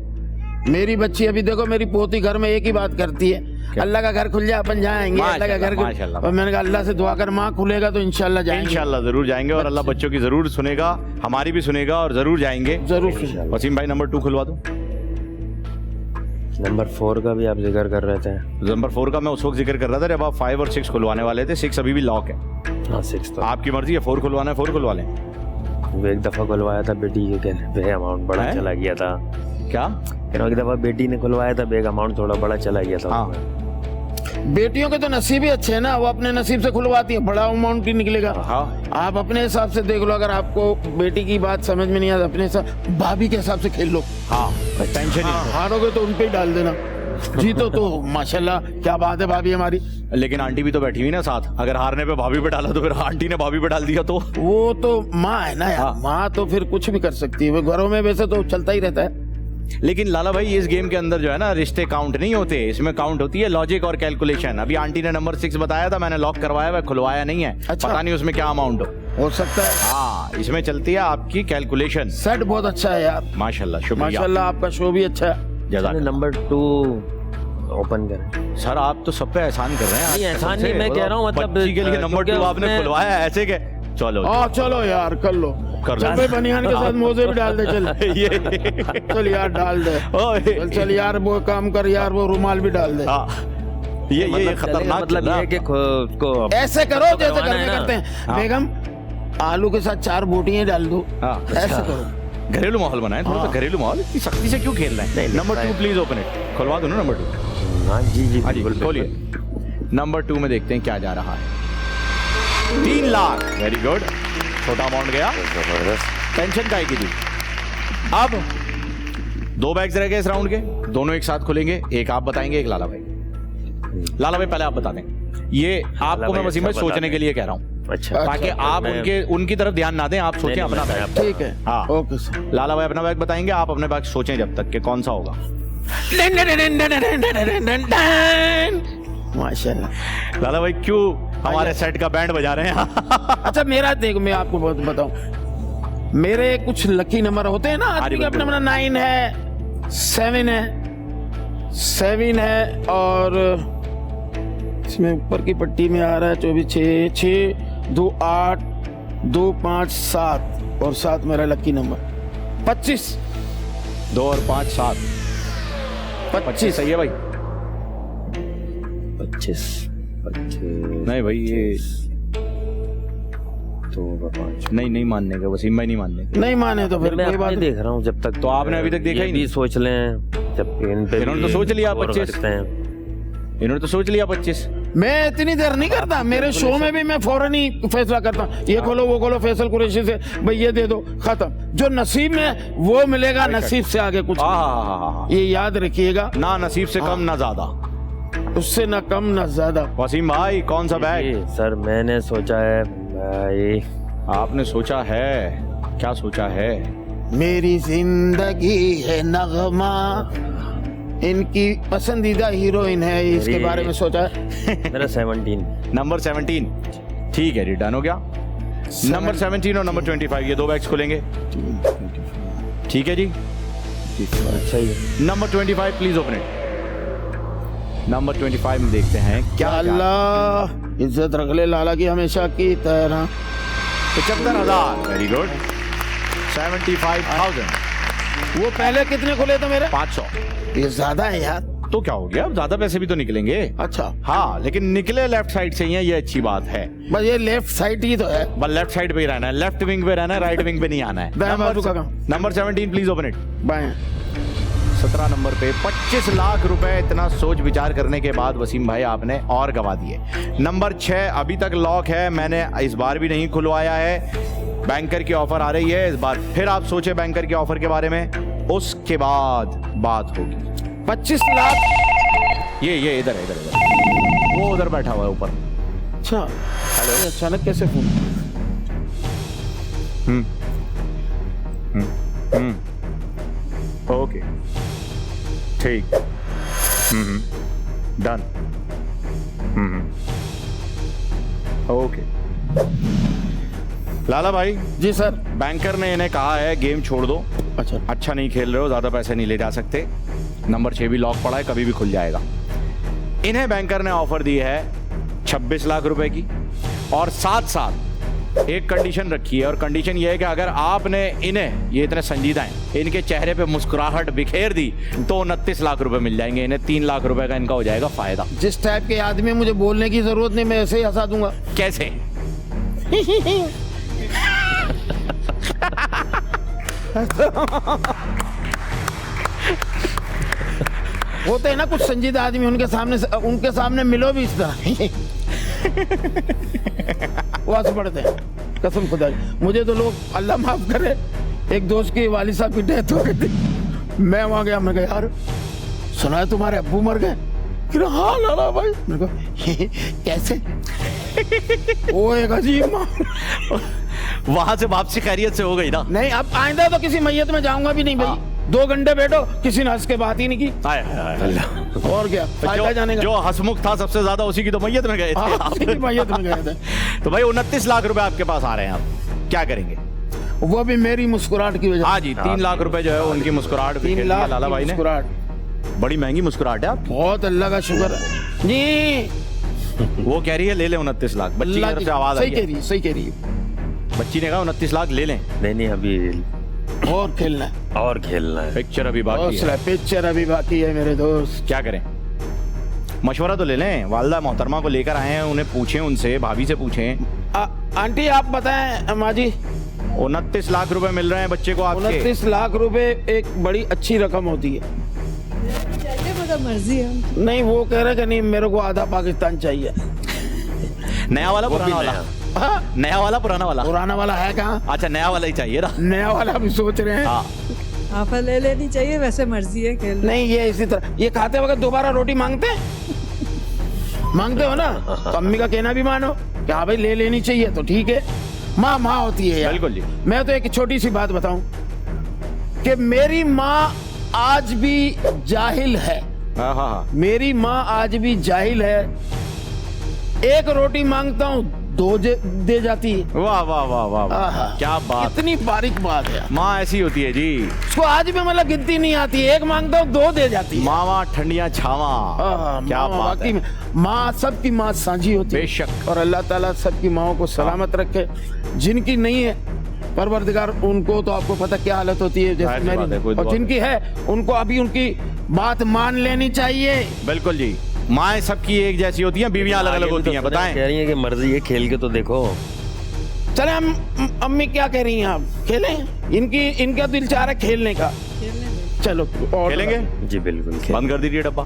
मेरी बच्ची अभी देखो, मेरी पोती घर में एक ही बात करती है, अल्लाह का घर खुल जाए अपन जाएंगे। अल्लाह का घर माशाल्लाह। और मैंने कहा अल्लाह से दुआ कर, माँ खुलेगा तो इंशाल्लाह जाएंगे। इंशाल्लाह जरूर जाएंगे, और अल्लाह बच्चों की जरूर सुनेगा, हमारी भी सुनेगा, और जरूर जाएंगे। जरूर। वसीम भाई नंबर 2 खुलवा दो। नंबर 4 का भी आप जिक्र कर रहे थे। नंबर 4 का मैं उस वक्त जिक्र कर रहा था जब आप 5 और 6 खुलवाने वाले थे। 6 अभी भी लॉक है। हाँ, 6 तो आपकी मर्जी है, 4 खुलवाना है 4 खुलवा लें। वो एक दफा खुलवाया था बेटी के, कहने अमाउंट बड़ा हैं? चला गया था। क्या? कह रहा हूँ, एक दफा बेटी ने खुलवाया था, बैग अमाउंट थोड़ा बड़ा चला गया था। हाँ। बेटियों के तो नसीब ही अच्छे हैं ना, वो अपने नसीब से खुलवाती है, बड़ा अमाउंट ही निकलेगा। हाँ। आप अपने हिसाब से देख लो, अगर आपको बेटी की बात समझ में नहीं आता, अपने हिसाब भाभी के हिसाब से खेल लो। हाँ, टेंशन हाँ, नहीं। हारोगे तो उन पे ही डाल देना। जीतो तो माशाल्लाह, क्या बात है भाभी हमारी। लेकिन आंटी भी तो बैठी हुई ना साथ, अगर हारने पे भाभी पे डाला तो फिर आंटी ने भाभी पे डाल दिया तो। वो तो माँ है ना यार, हाँ। माँ तो फिर कुछ भी कर सकती है। वो घरों में वैसे तो चलता ही रहता है। लेकिन लाला भाई, इस गेम के अंदर जो है ना, रिश्ते काउंट नहीं होते, इसमें काउंट होती है लॉजिक और कैलकुलेशन। अभी आंटी ने नंबर 6 बताया था, मैंने लॉक करवाया, वह खुलवाया नहीं है। अच्छा। पता नहीं उसमें क्या अमाउंट हो सकता है। हाँ, इसमें चलती है आपकी कैलकुलेशन। सेट बहुत अच्छा है यार, माशाल्लाह, शुक्रिया। माशाल्लाह, आपका शो भी अच्छा है। जज़ाक। नंबर 2 ओपन करें। सर आप तो सब पे एहसान कर रहे हैं। नहीं, एहसान नहीं, मैं कह रहा हूँ, मतलब बच्ची के लिए नंबर 2 क्योंकि आपने उसमें- खुलवाया है, ऐसे के चलो हाँ चलो यार, कर लो। कर चल लो। भाई, बनियान के साथ मोजे भी डाल दे। चल ये चल यार, डाल दे। ओए। चल यार, वो काम कर यार, वो रुमाल भी डाल दे। हाँ, ये मतलब खतरनाक मतलब चल रहा ये है है कि उसको ऐसे करो जैसे करवाना घर है में ना। करते हैं। हाँ। बेगम, आलू के साथ 4 बोटियां डाल दो। हाँ। ऐसे करो। घरेलू माहौल बनाए, थोड़ा सा हाँ। घरेलू माहौल। इतनी सख्ती से क्यों खेल रहे हैं? नहीं, नंबर 2 प्लीज ओपन इट। खुलवा दो ना नंबर 2। हाँ जी जी हाँ जी, बिल्कुल, खोलिए। नंबर 2 में देखते हैं क्या जा रहा है। 3 लाख, वेरी गुड, छोटा अमाउंट गया। जबरदस्त। टेंशन का की थी। अब 2 बैग्स रह गए इस राउंड के, दोनों एक साथ खुलेंगे। एक आप बताएंगे, एक लाला भाई। लाला भाई पहले आप बता दें। ये आपको मैं वसीम भाई अच्छा सोचने बता के लिए कह रहा हूँ, अच्छा, ताकि आप उनकी तरफ ध्यान ना दें, आप सोचें अपना बैग। ठीक है, हाँ। Okay sir. लाला भाई अपना बैग बताएंगे, आप अपने बैग सोचें जब तक कि कौन सा होगा। माशाल्लाह। लाला भाई क्यों हमारे सेट का बैंड बजा रहे हैं? अच्छा, मेरा देखो, मैं आपको बहुत बताऊं, मेरे कुछ लकी नंबर होते हैं ना आदमी के, अपना अपना 9 है, 7 है, 7 है, और इसमें ऊपर की पट्टी में आ रहा है 24, 6, 2, 8, 2, 5, 7, और 7 मेरा लकी नंबर 25। 2 और 5 7 25 सही है भाई। 25 नहीं भाई, ये 2 और 5 नहीं मानने का, वसीम भाई नहीं मानने का। नहीं माने तो फिर मैं कोई बात अपने नहीं। देख रहा हूँ जब तक। तो आपने अभी तक देखा ये ही भी नहीं? सोच लें जब इन पे इन्होंने भी तो सोच लिया गौर 25। करते हैं। इन्होंने तो सोच लिया 25। मैं इतनी देर नहीं करता, मेरे शो में भी मैं फौरन ही फैसला करता हूँ। ये खोलो वो खोलो, फैसल कुरैशी से भाई ये दे दो, खत्म। जो नसीब में वो मिलेगा, नसीब से आगे कुछ नहीं। ये याद रखिएगा, ना नसीब से कम ना ज्यादा, उससे ना कम ना ज्यादा। वसीम भाई कौन सा बैग? जी सर, मैंने सोचा है भाई। आपने सोचा है? क्या सोचा है? मेरी जिंदगी है नगमा, इनकी पसंदीदा हीरोइन है, इसके बारे में सोचा है। मेरा 17। नंबर 17 ठीक है, डन हो गया। नंबर 17 और नंबर 25 ये 2 बैग्स खुलेंगे, ठीक है जी। अच्छा ही है। Number 25 please open it. Number 25 में देखते हैं क्या। अल्लाह इज्जत रख ले लाला की हमेशा की तरह। 75,000। Very good. 75,000। वो पहले कितने खुले थे मेरे? 500। ये ज्यादा है यार। तो क्या हो गया, अब ज्यादा पैसे भी तो निकलेंगे। अच्छा हाँ, लेकिन निकले लेफ्ट साइड से ही है, ये अच्छी बात है। बस ये लेफ्ट साइड ही तो है। बस लेफ्ट साइड पे ही रहना है, लेफ्ट विंग पे रहना है, राइट विंग पे नहीं आना है। Number 17 please open it. बाएं। 17 नंबर पे 25 लाख रुपए। इतना सोच विचार करने के बाद वसीम भाई आपने और गवा दिए। नंबर 6 अभी तक लॉक है, मैंने इस बार भी नहीं खुलवाया है। बैंकर की ऑफर आ रही है, इस बार फिर आप सोचे बैंकर की ऑफर के बारे में, उसके बाद बात होगी। 25 लाख। ये इधर वो उधर बैठा हुआ है ऊपर। अच्छा हेलो, अचानक कैसे फोन? ओके ठीक। डन। ओके लाला भाई। जी सर। बैंकर ने इन्हें कहा है गेम छोड़ दो, अच्छा नहीं खेल रहे हो, ज्यादा पैसे नहीं ले जा सकते। नंबर 6 भी लॉक पड़ा है, कभी भी खुल जाएगा। इन्हें बैंकर ने ऑफर दी है 26 लाख रुपए की, और साथ साथ एक कंडीशन रखी है, और कंडीशन ये है कि अगर आपने इन्हें, ये इतने संजीदा हैं, इनके चेहरे पे मुस्कुराहट बिखेर दी तो 29 लाख रुपए मिल जाएंगे इन्हें। 3 लाख रुपए का इनका हो जाएगा फायदा। जिस टाइप के आदमी मुझे बोलने की जरूरत नहीं, मैं ऐसे ही हंसा दूंगा। कैसे? होते हैं ना कुछ संजीदा आदमी, उनके सामने मिलो भी इस तरह वो हंस पड़ते हैं। कसम खुदा की, मुझे तो लोग, अल्लाह माफ करे, एक दोस्त की वालिद साहब की डेथ हो गई थी, मैं वहां गया, मैं कहा यार सुना है तुम्हारे अब्बू मर गए? हाँ लाला भाई। मेरे को कैसे? वो एक अजीब वहां से वापसी खैरियत से हो गई ना? नहीं, अब आइंदा तो किसी मैयत में जाऊंगा भी नहीं भाई। 2 घंटे बैठो, किसी ने हंस के बात ही नहीं की। और क्या फायदा जाने का? जो हंसमुख था सबसे ज्यादा, उसी की तो मैयत में गए थे। मैयत में गए थे। तो भाई 29 लाख रुपए आपके पास आ रहे हैं, आप क्या करेंगे? वो भी मेरी मुस्कुराहट की वजह। हाँ जी, 3 लाख रुपए जो है उनकी मुस्कुराहट। 3 लाख लाला भाई ने, बड़ी महंगी मुस्कुराहट है आप। बहुत अल्लाह का शुक्र है जी। वो कह रही है ले ले 29 लाख। बच्ची की तरफ से आवाज आई है। सही कह रही है। बच्ची ने कहा 29 लाख ले लें। नहीं अभी और खेलना है, और खेलना है। पिक्चर अभी बाकी है। पिक्चर अभी बाकी है मेरे दोस्त। क्या करें? मशवरा तो ले लें। वालदा मोहतरमा को लेकर आए हैं, उन्हें पूछें, उनसे भाभी से पूछें। आंटी आप बताएं अम्मा जी। 29 लाख रुपए मिल रहे हैं बच्चे को आपके। 29 लाख रुपए एक बड़ी अच्छी रकम होती है। मर्जी है। नहीं, वो कह रहे कि नहीं मेरे को आधा पाकिस्तान चाहिए। नया वाला पुराना वाला? नया वाला पुराना वाला? पुराना वाला है कहाँ? अच्छा, नया वाला ही चाहिए ना? नया वाला भी सोच रहे हैं। ऑफर ले लेनी चाहिए, वैसे मर्जी है खेल। नहीं, ये इसी तरह, ये खाते वक्त दोबारा रोटी मांगते हो ना, तो अम्मी का कहना भी मानो कि हाँ भाई ले लेनी चाहिए, तो ठीक है। माँ माँ होती है यार। बिल्कुल जी। मैं तो एक छोटी सी बात बताऊं कि मेरी माँ आज भी जाहिल है। हाँ। मेरी माँ आज भी जाहिल है। एक रोटी मांगता हूँ 2 दे जाती है। वाह वाह वाह वाह, क्या बात, कितनी बारीक बात है। माँ ऐसी होती है जी। उसको आज भी मतलब गिनती नहीं आती है, एक मांगता हूँ 2 दे जाती है। मावा ठंडियां छावा, क्या बात है। माँ, सबकी माँ साझी होती है बेशक। और अल्लाह ताला सबकी माँओं को सलामत रखे। जिनकी नहीं है परवरदिगार, उनको तो आपको पता क्या हालत होती है जैसे मेरी, और जिनकी है उनको अभी उनकी बात मान लेनी चाहिए। बिल्कुल जी। माँ सबकी एक जैसी होती हैं, बीवियां अलग अलग होती हैं। बताएं। कह रही है कि मर्जी है, खेल के तो देखो। चले हम, अम्मी क्या कह रही हैं आप? खेलें? इनका दिल चाह रहा है खेलने का। चलो और खेलेंगे जी बिल्कुल। बंद कर दीजिए डब्बा।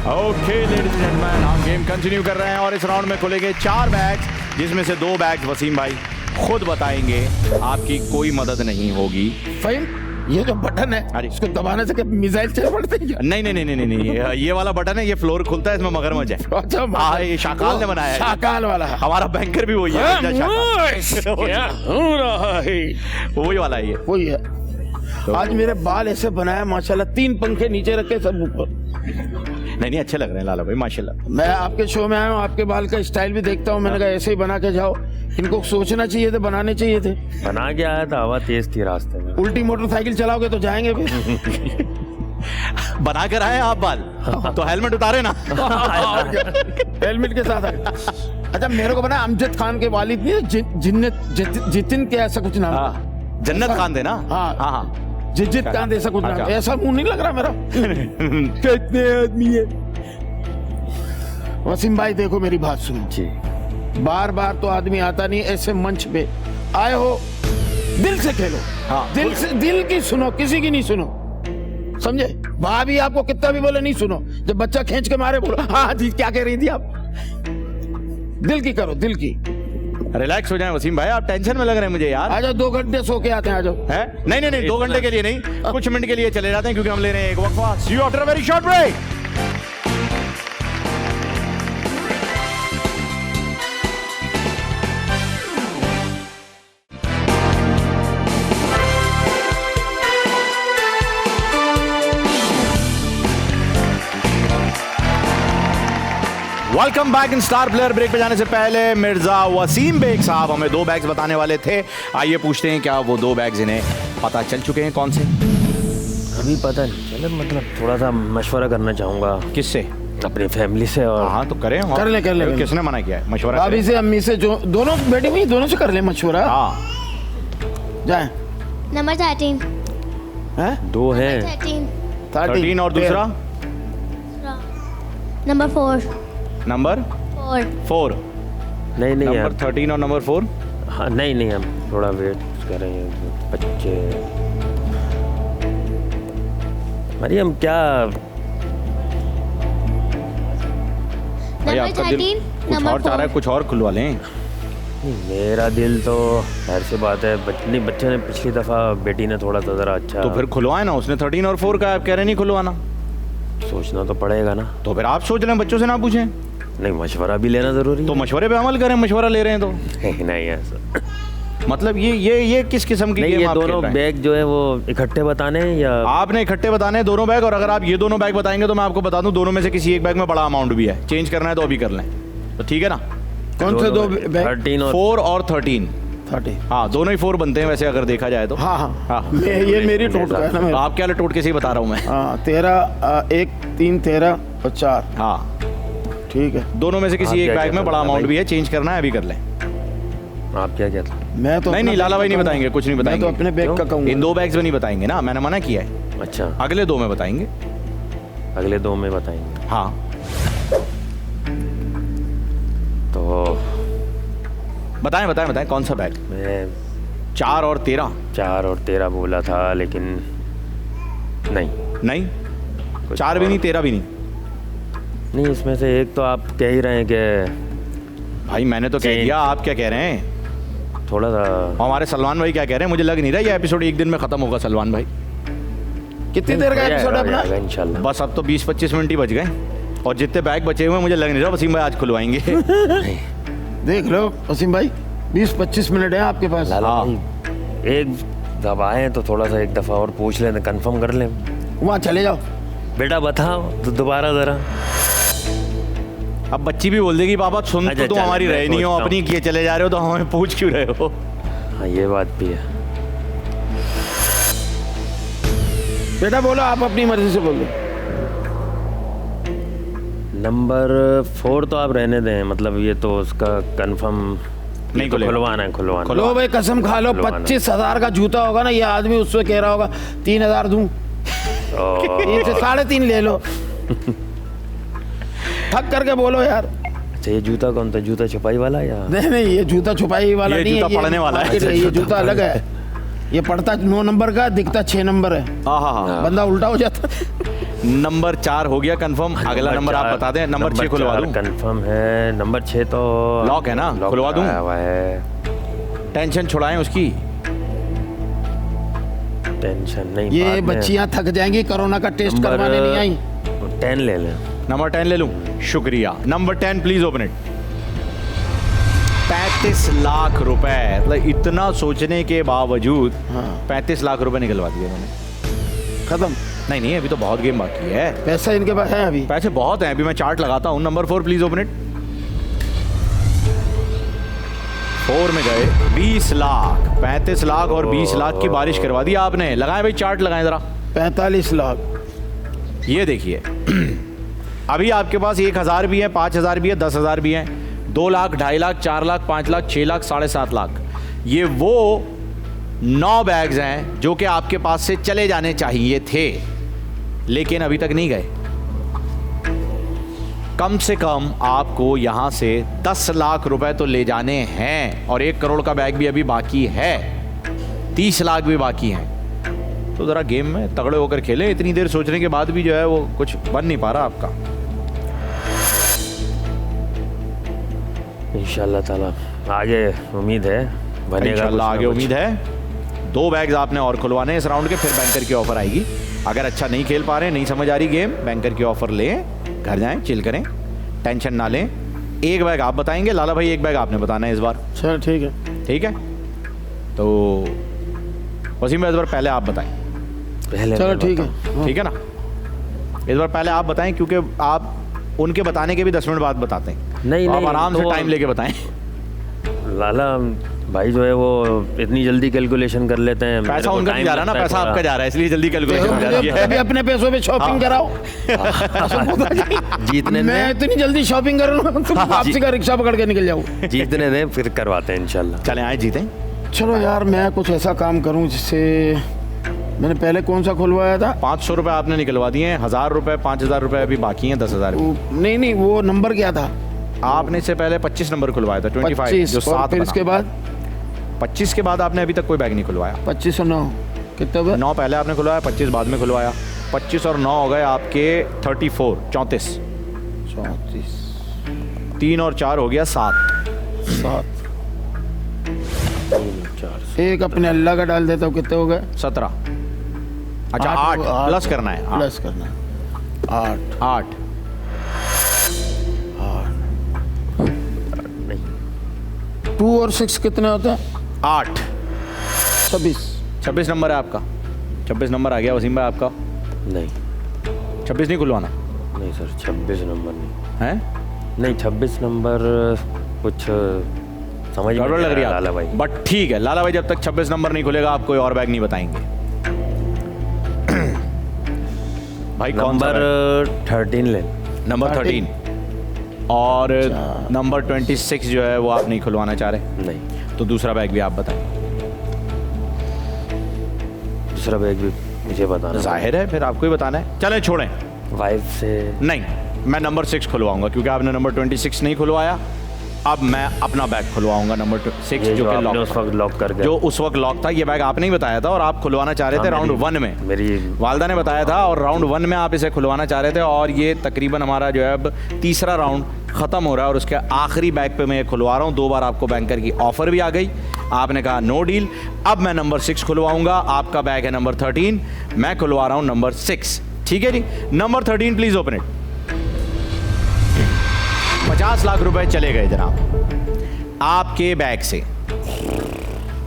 ओके लेडीज एंड जेंटलमैन, हम गेम कंटिन्यू कर रहे हैं और इस राउंड में खुलेंगे 4 बैग्स, जिसमें से 2 बैग्स वसीम भाई खुद बताएंगे, आपकी कोई मदद नहीं होगी। फहीम, ये जो बटन है अरे। इसको दबाने से क्या मिसाइल चल पड़ते हैं क्या? नहीं नहीं नहीं नहीं नहीं, ये वाला बटन है, ये फ्लोर खुलता है, इसमें मगरमच्छ है। अच्छा, हाँ, ये शाकाल ने बनाया है। शाकाल वाला है। हमारा बैंकर भी वही है। क्या हो रहा है? वही वाला है ये। वही है। आज मेरे बाल ऐसे बनाया माशाल्लाह, 3 पंखे नीचे रखे सब ऊपर। नहीं अच्छे लग रहे हैं लाला भाई, माशाल्लाह। मैं आपके शो में आया हूँ, आपके बाल का स्टाइल भी देखता हूँ, मैंने कहा ऐसे ही बना के जाओ। इनको सोचना चाहिए थे, बनाने चाहिए थे। बना के आया था, हवा तेज थी रास्ते में। उल्टी मोटरसाइकिल चलाओगे तो जाएंगे फिर। बना कर आए आप बाल, तो हेलमेट उतारे ना। हेलमेट के साथ आए। अच्छा, मेरे को बना अमजद खान के वालिद नहीं, जितिन के ऐसा कुछ नाम। हाँ, जन्नत खान थे ना। हाँ। हाँ जित खान ऐसा कुछ नाम। अच्छा। ऐसा मुंह नहीं लग रहा मेरा। कितने आदमी है? वसीम भाई देखो, मेरी बात सुनो जी। बार बार तो आदमी आता नहीं, ऐसे मंच पे आए हो, दिल से खेलो। हाँ। दिल से, दिल की सुनो, किसी की नहीं सुनो, समझे? भाभी आपको कितना भी बोले नहीं सुनो। जब बच्चा खींच के मारे बोलो हाँ जी, क्या कह रही थी आप? दिल की करो, दिल की। रिलैक्स हो जाए वसीम भाई, आप टेंशन में लग रहे हैं मुझे यार। आ जाओ, 2 घंटे सो के आते हैं, आ जाओ। है? नहीं 2 घंटे के लिए नहीं, कुछ मिनट के लिए चले जाते हैं, क्योंकि हम ले रहे हैं एक वक्फा। See you after a very short break. Welcome back in star player. Break पे जाने से पहले मिर्जा वसीम बेग साहब हमें 2 बैग्स बताने वाले थे। आइए पूछते हैं, क्या वो 2 बैग्स इन्हें पता चल चुके हैं? कौन से? अभी पता नहीं चला, मतलब थोड़ा सा मशवरा करना चाहूँगा किससे? अपनी फैमिली से। और हाँ तो करें। कर ले। किसने मना किया है? मशवरा भाभी करें। से, अम्मी से, जो दोनों बैठी हुई, दोनों से कर ले मशवरा। हाँ, जाए। नंबर 13 हैं? 2 हैं। 13 और दूसरा नंबर 4 नंबर 4। नहीं नंबर यार। 13 और नंबर 4। हाँ नहीं, हम थोड़ा वेट कर रहे हैं। बच्चे मरियम, क्या भाई नंबर आपका दिल 13 कुछ और नंबर चाह रहा है, 4 कुछ और खुलवा लें। नहीं, मेरा दिल तो खैर से बात है। बच्चे ने पिछली दफ़ा बेटी ने थोड़ा सा ज़रा अच्छा तो फिर खुलवाए ना, उसने 13 और 4 का, आप कह रहे नहीं खुलवाना, सोचना तो पड़ेगा ना। तो फिर आप सोच लें, बच्चों से ना पूछें। नहीं, मशवरा भी लेना ज़रूरी तो मशवरे पे अमल करें, मशवरा ले रहे हैं तो। नहीं ऐसा मतलब ये किस किस्म की नहीं, गेम ये आप खेल दोनों रहे हैं? बैग जो है वो इकट्ठे बताने हैं या आपने इकट्ठे बताने हैं 2 बैग, और अगर आप ये 2 बैग बताएंगे तो मैं आपको बता दूं, दोनों में से किसी एक बैग में बड़ा अमाउंट भी है। चेंज करना है तो अभी कर लें, तो ठीक है ना? कौन से 2 बैग? 13 और 4 और 13। 30। हाँ, दोनों ही 4 बनते हैं वैसे, अगर देखा जाए तो। हाँ हाँ हाँ। ये मेरी टोटका है ना। आप क्या टोटके से ही बता रहा हूँ मैं। हाँ, 13, 1, 3, 13 और 4। हाँ, ठीक है। दोनों में से आप किसी एक क्या बैग में कहते बड़ा हो अमाउंट भाई? भी है, चेंज करना है अभी कर लें। आप क्या कहते हैं? मैं तो नहीं लाला भाई नहीं बताएंगे, कुछ नहीं मैं बताएंगे। तो अपने बैग का कहूँगा। इन 2 बैग्स में नहीं बताएंगे ना, मैंने मना किया है। अच्छा, अगले 2 में बताएंगे। अगले 2 में बताएंगे। हाँ, तो बताएं कौन सा बैग? मैं 4 और 13। 4 और 13 बोला था, लेकिन नहीं, कुछ 4 भी और- नहीं, 13 भी नहीं। नहीं, इसमें से एक तो आप कह ही रहे हैं कि भाई मैंने तो कह Change। दिया, आप क्या कह रहे हैं? थोड़ा सा और हमारे सलमान भाई क्या कह रहे हैं? मुझे लग नहीं रहा ये एपिसोड एक दिन में खत्म होगा। सलमान भाई, कितनी देर का एपिसोड है अपना? इंशाल्लाह। बस अब तो 20-25 मिनट ही बच गए, और जितने बैग बचे हुए हैं मुझे लग नहीं रहा वसीम भाई आज खुलवाएंगे। देख लो वसीम भाई, 20-25 मिनट है आपके पास। लाला हाँ। भाई, एक जब आए तो थोड़ा सा एक दफ़ा और पूछ लें, कंफर्म कर लें। वहाँ चले जाओ। बेटा बताओ तो दोबारा ज़रा। अब बच्ची भी बोल देगी पापा सुन अच्छा, तो तुम चल, हमारी मैं रहे नहीं हो, सोचता अपनी किए चले जा रहे हो, तो हमें पूछ क्यों रहे हो? हाँ, ये बात भी है। बेटा बोलो, आप अपनी मर्जी से बोल दो। नंबर 4 तो आप रहने दें, मतलब ये तो उसका कंफर्म नहीं खुलेगा। खुलवाना है। लो भाई, कसम खा लो, खुलवाना। 25,000 का जूता होगा ना, ये आदमी उससे कह रहा होगा 3,000 दूं, और 3 से 3.5 ले लो। ठक करके बोलो यार। अच्छा, ये जूता कौन था? जूता छुपाई वाला या नहीं, ये जूता छुपाई वाला ये नहीं जूता है, पढ़ने वाला है। मार्केट ये जूता अलग है। ये पड़ता 9 नंबर का, दिखता 6 नंबर है। हाँ, बंदा उल्टा हो जाता। नंबर 4 हो गया कंफर्म। अगला नंबर आप बता दें। नंबर 6 खुलवा दूं? कंफर्म है। नंबर 6 तो लॉक है ना? खुलवा दूं? हुआ है। टेंशन छुड़ाएं उसकी। टेंशन नहीं। ये बच्चियां थक जाएंगी, कोरोना का टेस्ट करवाने नहीं आई। 10 ले लें। नंबर 10 ले लूं? शुक्रिया। Number 10 please open it. 35 lakh रुपए। मतलब इतना सोचने के बावजूद 35 लाख रुपए निकलवा दिए उन्होंने। खत्म। नहीं, अभी तो बहुत गेम बाकी है। पैसा इनके पास है अभी। पैसे बहुत हैं, अभी मैं चार्ट लगाता हूं। Number 4 please open it. 4 में गए 20 लाख। 35 लाख और 20 लाख की बारिश करवा दी आपने। लगाएं भाई, चार्ट लगाएं जरा। 45 लाख। ये देखिए अभी आपके पास 1000 भी है, 5000 भी है, 10,000 भी है, 2 लाख, 2.5 लाख, 4 लाख, 5 लाख, 6 लाख, 7.5 लाख। ये वो 9 बैग्स हैं जो कि आपके पास से चले जाने चाहिए थे, लेकिन अभी तक नहीं गए। कम से कम आपको यहां से 10 लाख रुपए तो ले जाने हैं, और 1 करोड़ का बैग भी अभी बाकी है, 30 लाख भी बाकी हैं। तो जरा गेम में तगड़े होकर खेले। इतनी देर सोचने के बाद भी जो है वो कुछ बन नहीं पा रहा आपका। इंशाल्लाह ताला आगे उम्मीद है बनेगा। इंशाल्लाह आगे उम्मीद है। 2 बैग्स आपने और खुलवाने इस राउंड के, फिर बैंकर की ऑफर आएगी। अगर अच्छा नहीं खेल पा रहे, नहीं समझ आ रही गेम, बैंकर की ऑफर लें, घर जाएं, चिल करें, टेंशन ना लें। 1 बैग आप बताएंगे लाला भाई, 1 बैग आपने बताना है इस बार। चलो ठीक है। ठीक है, तो वसीम भाई इस बार पहले आप बताएं। पहले चलो मैं ठीक बताऊं। है। ठीक है ना, इस बार पहले आप बताएं, क्योंकि आप उनके बताने के भी 10 मिनट बाद बताते हैं। नहीं, तो आप नहीं, आराम से तो- टाइम लेके बताएं। लाला भाई जो है वो इतनी जल्दी कैलकुलेशन कर लेते हैं। मेरे पैसा को उनका नहीं time जा रहा ना, लगता है पैसा थोड़ा। आपका जा रहा है, इसलिए जल्दी कैलकुलेशन हो जाती अभी है। अपने पैसों पे शॉपिंग कराओ। जीतने मैं दें, इतनी जल्दी शॉपिंग कर रहा हूँ, तुम वापसी का रिक्शा पकड़ के निकल जाओ। जीतने दें फिर करवाते हैं इंशाल्लाह। चले आए, जीतें। चलो यार, मैं कुछ ऐसा काम करूं जिससे मैंने पहले कौन सा खुलवाया था? 500 रुपए आपने निकलवा दिए हैं, 1000 रुपए, 5000 रुपए अभी बाकी हैं, 10,000। नहीं, वो नंबर क्या था? आपने इससे पहले 25 नंबर खुलवाया था, 25 25। जो और 7 फिर इसके बाद 25 के बाद आपने अभी तक कोई बैग नहीं खुलवाया। 25 और 9 कितना हुआ? 9 पहले आपने खुलवाया, 25 बाद में खुलवाया। 25 और 9 हो गए आपके 34, 34। 3 और 4 हो गया 7। 7। एक अपने अल्लाह का डाल देता हूँ, कितने हो गए? 17। अच्छा 8 प्लस करना है। प्लस करना है। 8। 2 और 6 कितने होते हैं? 8। 26 नंबर है आपका। 26 नंबर आ गया वसीम भाई आपका। नहीं 26 नहीं खुलवाना नहीं सर, 26 नंबर नहीं है? नहीं 26 नंबर कुछ समझ में गड़बड़ नहीं लग रही आ है रहा, लाला भाई। बट ठीक है लाला भाई, जब तक 26 नंबर नहीं खुलेगा आप कोई और बैग नहीं बताएंगे। भाई कौन सा नंबर बैग? 13 ले। नंबर 13 और नंबर 26 जो है वो आप नहीं खुलवाना चाह रहे, नहीं तो दूसरा बैग भी आप बताएं। दूसरा बैग भी मुझे बताना। जाहिर है फिर आपको ही बताना है। चलें छोड़ें, 5 से नहीं मैं नंबर 6 खुलवाऊंगा, क्योंकि आपने नंबर 26 नहीं खुलवाया। अब मैं अपना बैग खुलवाऊंगा नंबर 6 ये जो कि आपने लॉक उस वक्त लॉक कर दिया। जो उस वक्त लॉक था। ये बैग आपने ही बताया था और आप खुलवाना चाह रहे थे हाँ, राउंड मेरी- 1 में। मेरी वालदा ने बताया था और राउंड 1 में आप इसे खुलवाना चाह रहे थे, और ये तकरीबन हमारा जो है अब तीसरा राउंड ख़त्म हो रहा है और उसके आखिरी बैग पे मैं ये खुलवा रहा हूँ। 2 बार आपको बैंकर की ऑफर भी आ गई, आपने कहा नो डील। अब मैं नंबर 6 खुलवाऊंगा, आपका बैग है नंबर 13, मैं खुलवा रहा हूँ नंबर 6। ठीक है जी, number 13 please open it. 50 lakh रुपए चले गए जनाब आपके बैग से।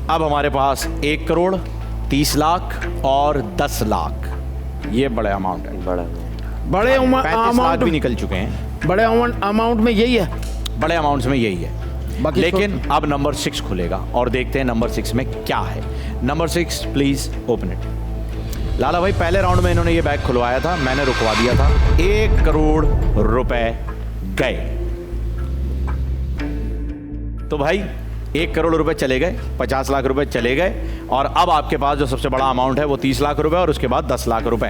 अब हमारे पास 1 करोड़ 30 लाख और 10 लाख, ये बड़े अमाउंट है। बड़ा बड़े 35 लाख अमाउंट भी निकल चुके हैं, बड़े अमाउंट में यही है। बड़े अमाउंट्स में यही है। बाकी लेकिन अब नंबर 6 खुलेगा और देखते हैं नंबर 6 में क्या है। Number 6 please open it. Lala भाई पहले राउंड में इन्होंने ये बैग खुलवाया था, मैंने रुकवा दिया था। 1 करोड़ रुपए गए। तो भाई 1 करोड़ रुपए चले गए, 50 लाख रुपए चले गए, और अब आपके पास जो सबसे बड़ा अमाउंट है वो 30 लाख रुपए और उसके बाद 10 लाख रुपए।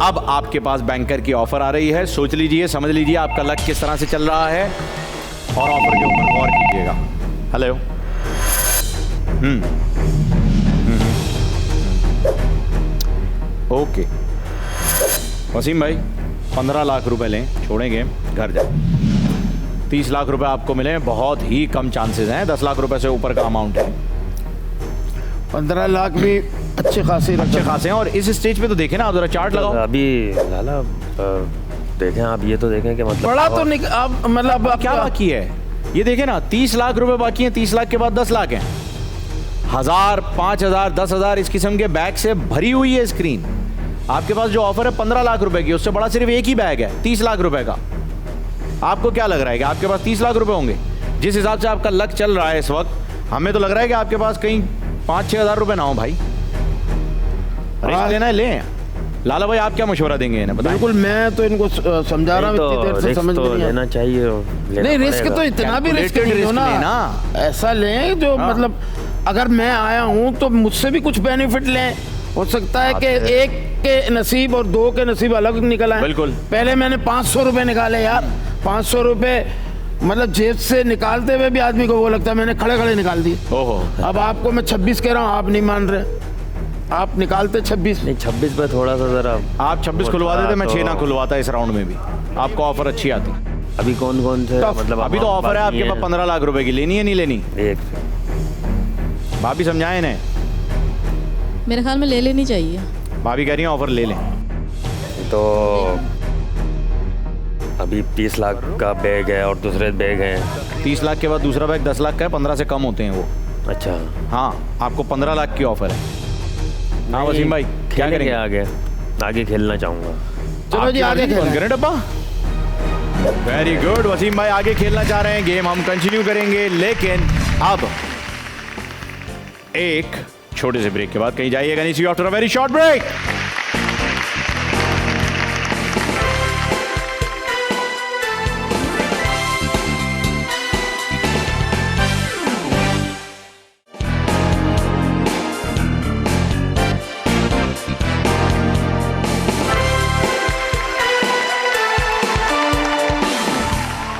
अब आपके पास बैंकर की ऑफर आ रही है, सोच लीजिए, समझ लीजिए आपका लक किस तरह से चल रहा है और ऑफर के ऊपर गौर कीजिएगा। हेलो, ओके, वसीम भाई 15 लाख रुपए लें, छोड़ेंगे, घर जाए। 30 लाख रुपए आपको मिले, बहुत ही कम चांसेस हैं। 10 लाख रुपए से ऊपर का अमाउंट है। 15 लाख भी अच्छे खासे हैं। और इस स्टेज पे तो देखें ना, आप जरा चार्ट लगाओ। अभी लाला देखें आप, ये तो देखें कि मतलब बड़ा तो अब मतलब क्या बाकी है ये देखें ना। 30 लाख रुपए बाकी हैं। 30 लाख के बाद 10 लाख हैं। 1000, 5000, 10,000 इस किस्म के बैग से भरी हुई है स्क्रीन। आपके पास जो ऑफर है 15 लाख रुपए की, उससे बड़ा सिर्फ एक ही बैग है 30 लाख रुपए का। आपको क्या लग रहा है कि आपके पास 30 लाख रुपए होंगे? जिस हिसाब से आपका लक चल रहा है इस वक्त, हमें तो लग रहा है कि आपके पास कहीं 5-6 हज़ार रुपए ना हो भाई। रिस्क लेना है, लें। लाला भाई आप क्या मशवरा देंगे इन्हें? बिल्कुल, मैं तो इनको समझा रहा हूँ, इतनी देर से समझ तो लेना चाहिए। नहीं, रिस्क तो इतना भी रिस्क नहीं हो ना। ऐसा लें जो मतलब अगर मैं आया हूँ तो मुझसे भी कुछ बेनिफिट लें। हो सकता है कि एक के नसीब और दो के नसीब अलग निकल आए। बिल्कुल। पहले मैंने 500 रुपए निकाले यार। 500 रुपए मतलब जेब से निकालते हुए भी आदमी को वो लगता है मैंने खड़े खड़े निकाल दिए। ओहो। अब आपको मैं 26 कह रहा हूँ, आप नहीं मान रहे। आप निकालते 26। नहीं, 26 पे थोड़ा सा जरा आप 26 खुलवा देते, मैं 6 ना खुलवाता इस राउंड में भी। आपको ऑफर अच्छी आती। अभी कौन कौन से मतलब अभी तो ऑफर है आपके पास 15 लाख रुपए की। लेनी है नहीं लेनी? एक भाभी समझाएं इन्हें। मेरे ख्याल में ले लेनी चाहिए। भाभी कह रही हैं ऑफर ले लें। तो अभी 30 लाख का बैग है और दूसरे बैग हैं। 30 लाख के बाद दूसरा बैग 10 लाख का है। 15 से कम होते हैं वो। अच्छा हाँ, आपको 15 लाख की ऑफर है। हाँ वसीम भाई क्या करेंगे? आगे खेलना चाहूँगा। चलो जी, आगे करें डब्बा। वेरी गुड वसीम भाई, आगे खेलना चाह रहे हैं। गेम हम कंटिन्यू करेंगे, लेकिन अब एक छोटे से ब्रेक के बाद कहीं जाइएगा नहीं। See after a very short break.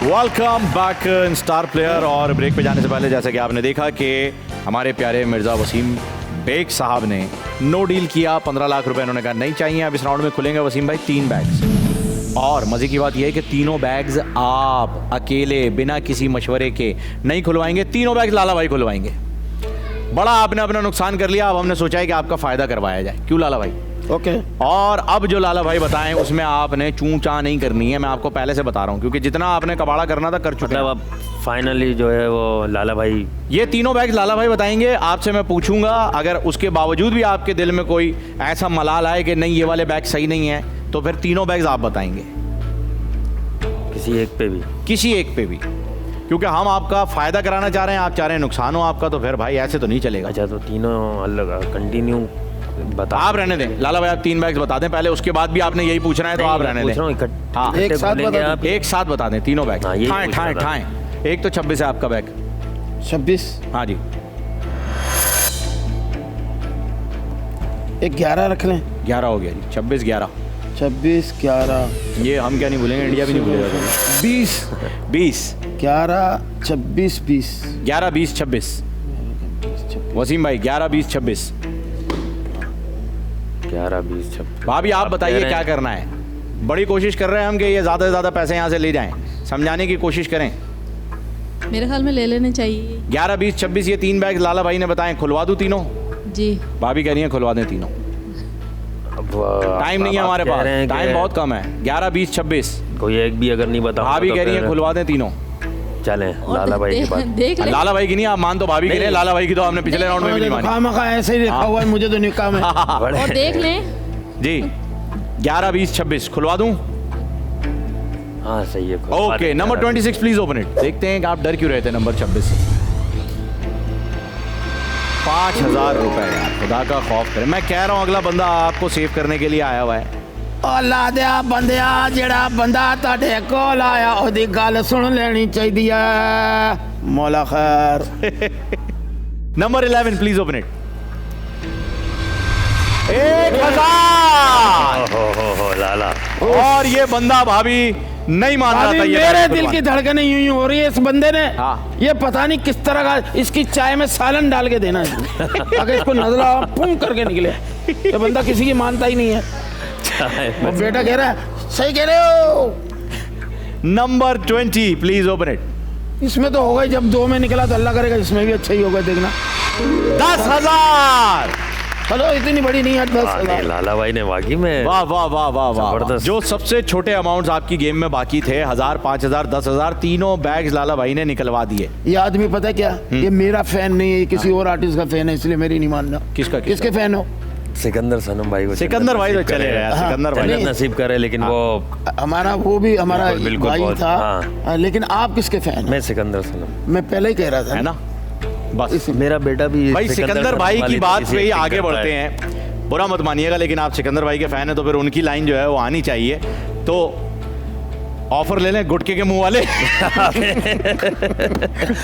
Welcome back in star player. और ब्रेक पे जाने से पहले जैसा कि आपने देखा कि हमारे प्यारे मिर्जा वसीम बेग साहब ने नो डील किया। 15 लाख रुपए इन्होंने कहा नहीं चाहिए। अब इस राउंड में खुलेंगे वसीम भाई 3 बैग्स। और मजे की बात यह है कि तीनों बैग्स आप अकेले बिना किसी मशवरे के नहीं खुलवाएंगे। तीनों बैग्स लाला भाई खुलवाएंगे। बड़ा आपने अपना नुकसान कर लिया। अब हमने सोचा है कि आपका फायदा करवाया जाए। क्यों लाला भाई? ओके। और अब जो लाला भाई बताएं उसमें आपने चूं चा नहीं करनी है। मैं आपको पहले से बता रहा हूं, क्योंकि जितना आपने कबाड़ा करना था कर चुके हैं। मतलब अब फाइनली जो है वो लाला भाई, ये तीनों बैग लाला भाई बताएंगे। आपसे मैं पूछूंगा, अगर उसके बावजूद भी आपके दिल में कोई ऐसा मलाल आए कि नहीं ये वाले बैग सही नहीं है, तो फिर तीनों बैग्स आप बताएंगे। किसी एक पे भी क्योंकि हम आपका फायदा कराना चाह रहे हैं, आप चाह रहे हैं नुकसान हो आपका, तो फिर भाई ऐसे तो नहीं चलेगा। अच्छा, तो तीनों अलग कंटिन्यू बता। आप रहने दें लाला भाई, आप 3 बैग्स बता दें पहले, उसके बाद भी आपने यही पूछना है तो आप रहने दें। हाँ, एक साथ बता दें तीनों बैग। ठाएं। एक तो 26 है आपका बैग। 26? हाँ जी। एक 11 रख लें। 11 हो गया जी। 26 11 26 11 ये हम क्या नहीं भूलेंगे, इंडिया भी नहीं भूलेगा। 20 11 26 20 11 20 26 वसीम भाई 11 20 26 11 20 26। भाभी आप बताइए क्या करना है? बड़ी कोशिश कर रहे हैं हम कि ये ज़्यादा से ज़्यादा पैसे यहाँ से ले जाएं। समझाने की कोशिश करें। मेरे ख्याल में ले लेने चाहिए। 11 20 26 ये 3 बैग लाला भाई ने बताएं। खुलवा दूं तीनों? जी। भाभी कह रही हैं खुलवा दें तीनों। टाइम नहीं है हमारे पास, टाइम बहुत कम है। 11 20 26 कोई एक भी अगर नहीं बता। भाभी कह रही है खुलवा दें तीनों। चलें लाला भाई के पास। देख ले। लाला भाई की नहीं, आप मान तो भाभी की नहीं। लाला भाई की तो हमने पिछले राउंड में भी नहीं मानी। खामखा ऐसे ही लिखा हुआ है, मुझे तो नहीं काम है। और देख लें जी। 11 20 26 खुलवा दूं? हाँ सही है। Okay, number 26 please open it. देखते हैं कि आप डर क्यों रहे थे नंबर 26 से। 5000 रुपए यार, खुदा का खौफ करें। मैं कह रहा हूं अगला बंदा आपको सेव करने के लिए आया हुआ है। अल्लाह दिया बंदिया, जेड़ा बंदा तुहाडे कोल आया ओदी गल सुन लेनी चाहिए। मौला खैर। Number 11 please open it. 1000। हो लाला। और ये बंदा भाभी नहीं मान रहा था। मेरे दिल की धड़कनें यूं यूं हो रही है इस बंदे ने। हाँ। ये पता नहीं किस तरह का, इसकी चाय में सालन डाल के देना है अगर इसको नजला पुम करके निकले। ये बंदा किसी की मानता ही नहीं है। वो बेटा कह रहा है सही कह रहे हो। Number 20 please open it. इसमें तो होगा ही, जब 2 में निकला तो अल्लाह करेगा इसमें भी अच्छा ही होगा, देखना। 10,000। चलो इतनी बड़ी नहीं है, 10,000। लाला भाई ने वाकई में वाह वाह वाह वाह वाह। जबरदस्त। जो सबसे छोटे अमाउंट्स आपकी गेम में बाकी थे, 1000, 5000, 10,000, तीनों बैग्स लाला भाई ने निकलवा दिए। ये आदमी पता है क्या, ये मेरा फैन नहीं है, ये किसी और आर्टिस्ट का फैन है, इसलिए मेरी नहीं मानना। किसका? किसके फैन हो? सिकंदर सनम भाई को। सिकंदर भाई तो चले गए, सिकंदर भाई जन्नत नसीब करे, लेकिन वो हमारा वो भी हमारा बिल्कुल, बिल्कुल, भाई बहुत, था। हाँ। लेकिन आप किसके फैन हो? मैं सिकंदर सनम। मैं पहले ही कह रहा था है ना। बस मेरा बेटा भी भाई सिकंदर भाई की बात पे ही आगे बढ़ते हैं। बुरा मत मानिएगा, लेकिन आप सिकंदर भाई के फैन है तो फिर उनकी लाइन जो है वो आनी चाहिए। तो ऑफर ले लें गुटके के मुंह वाले।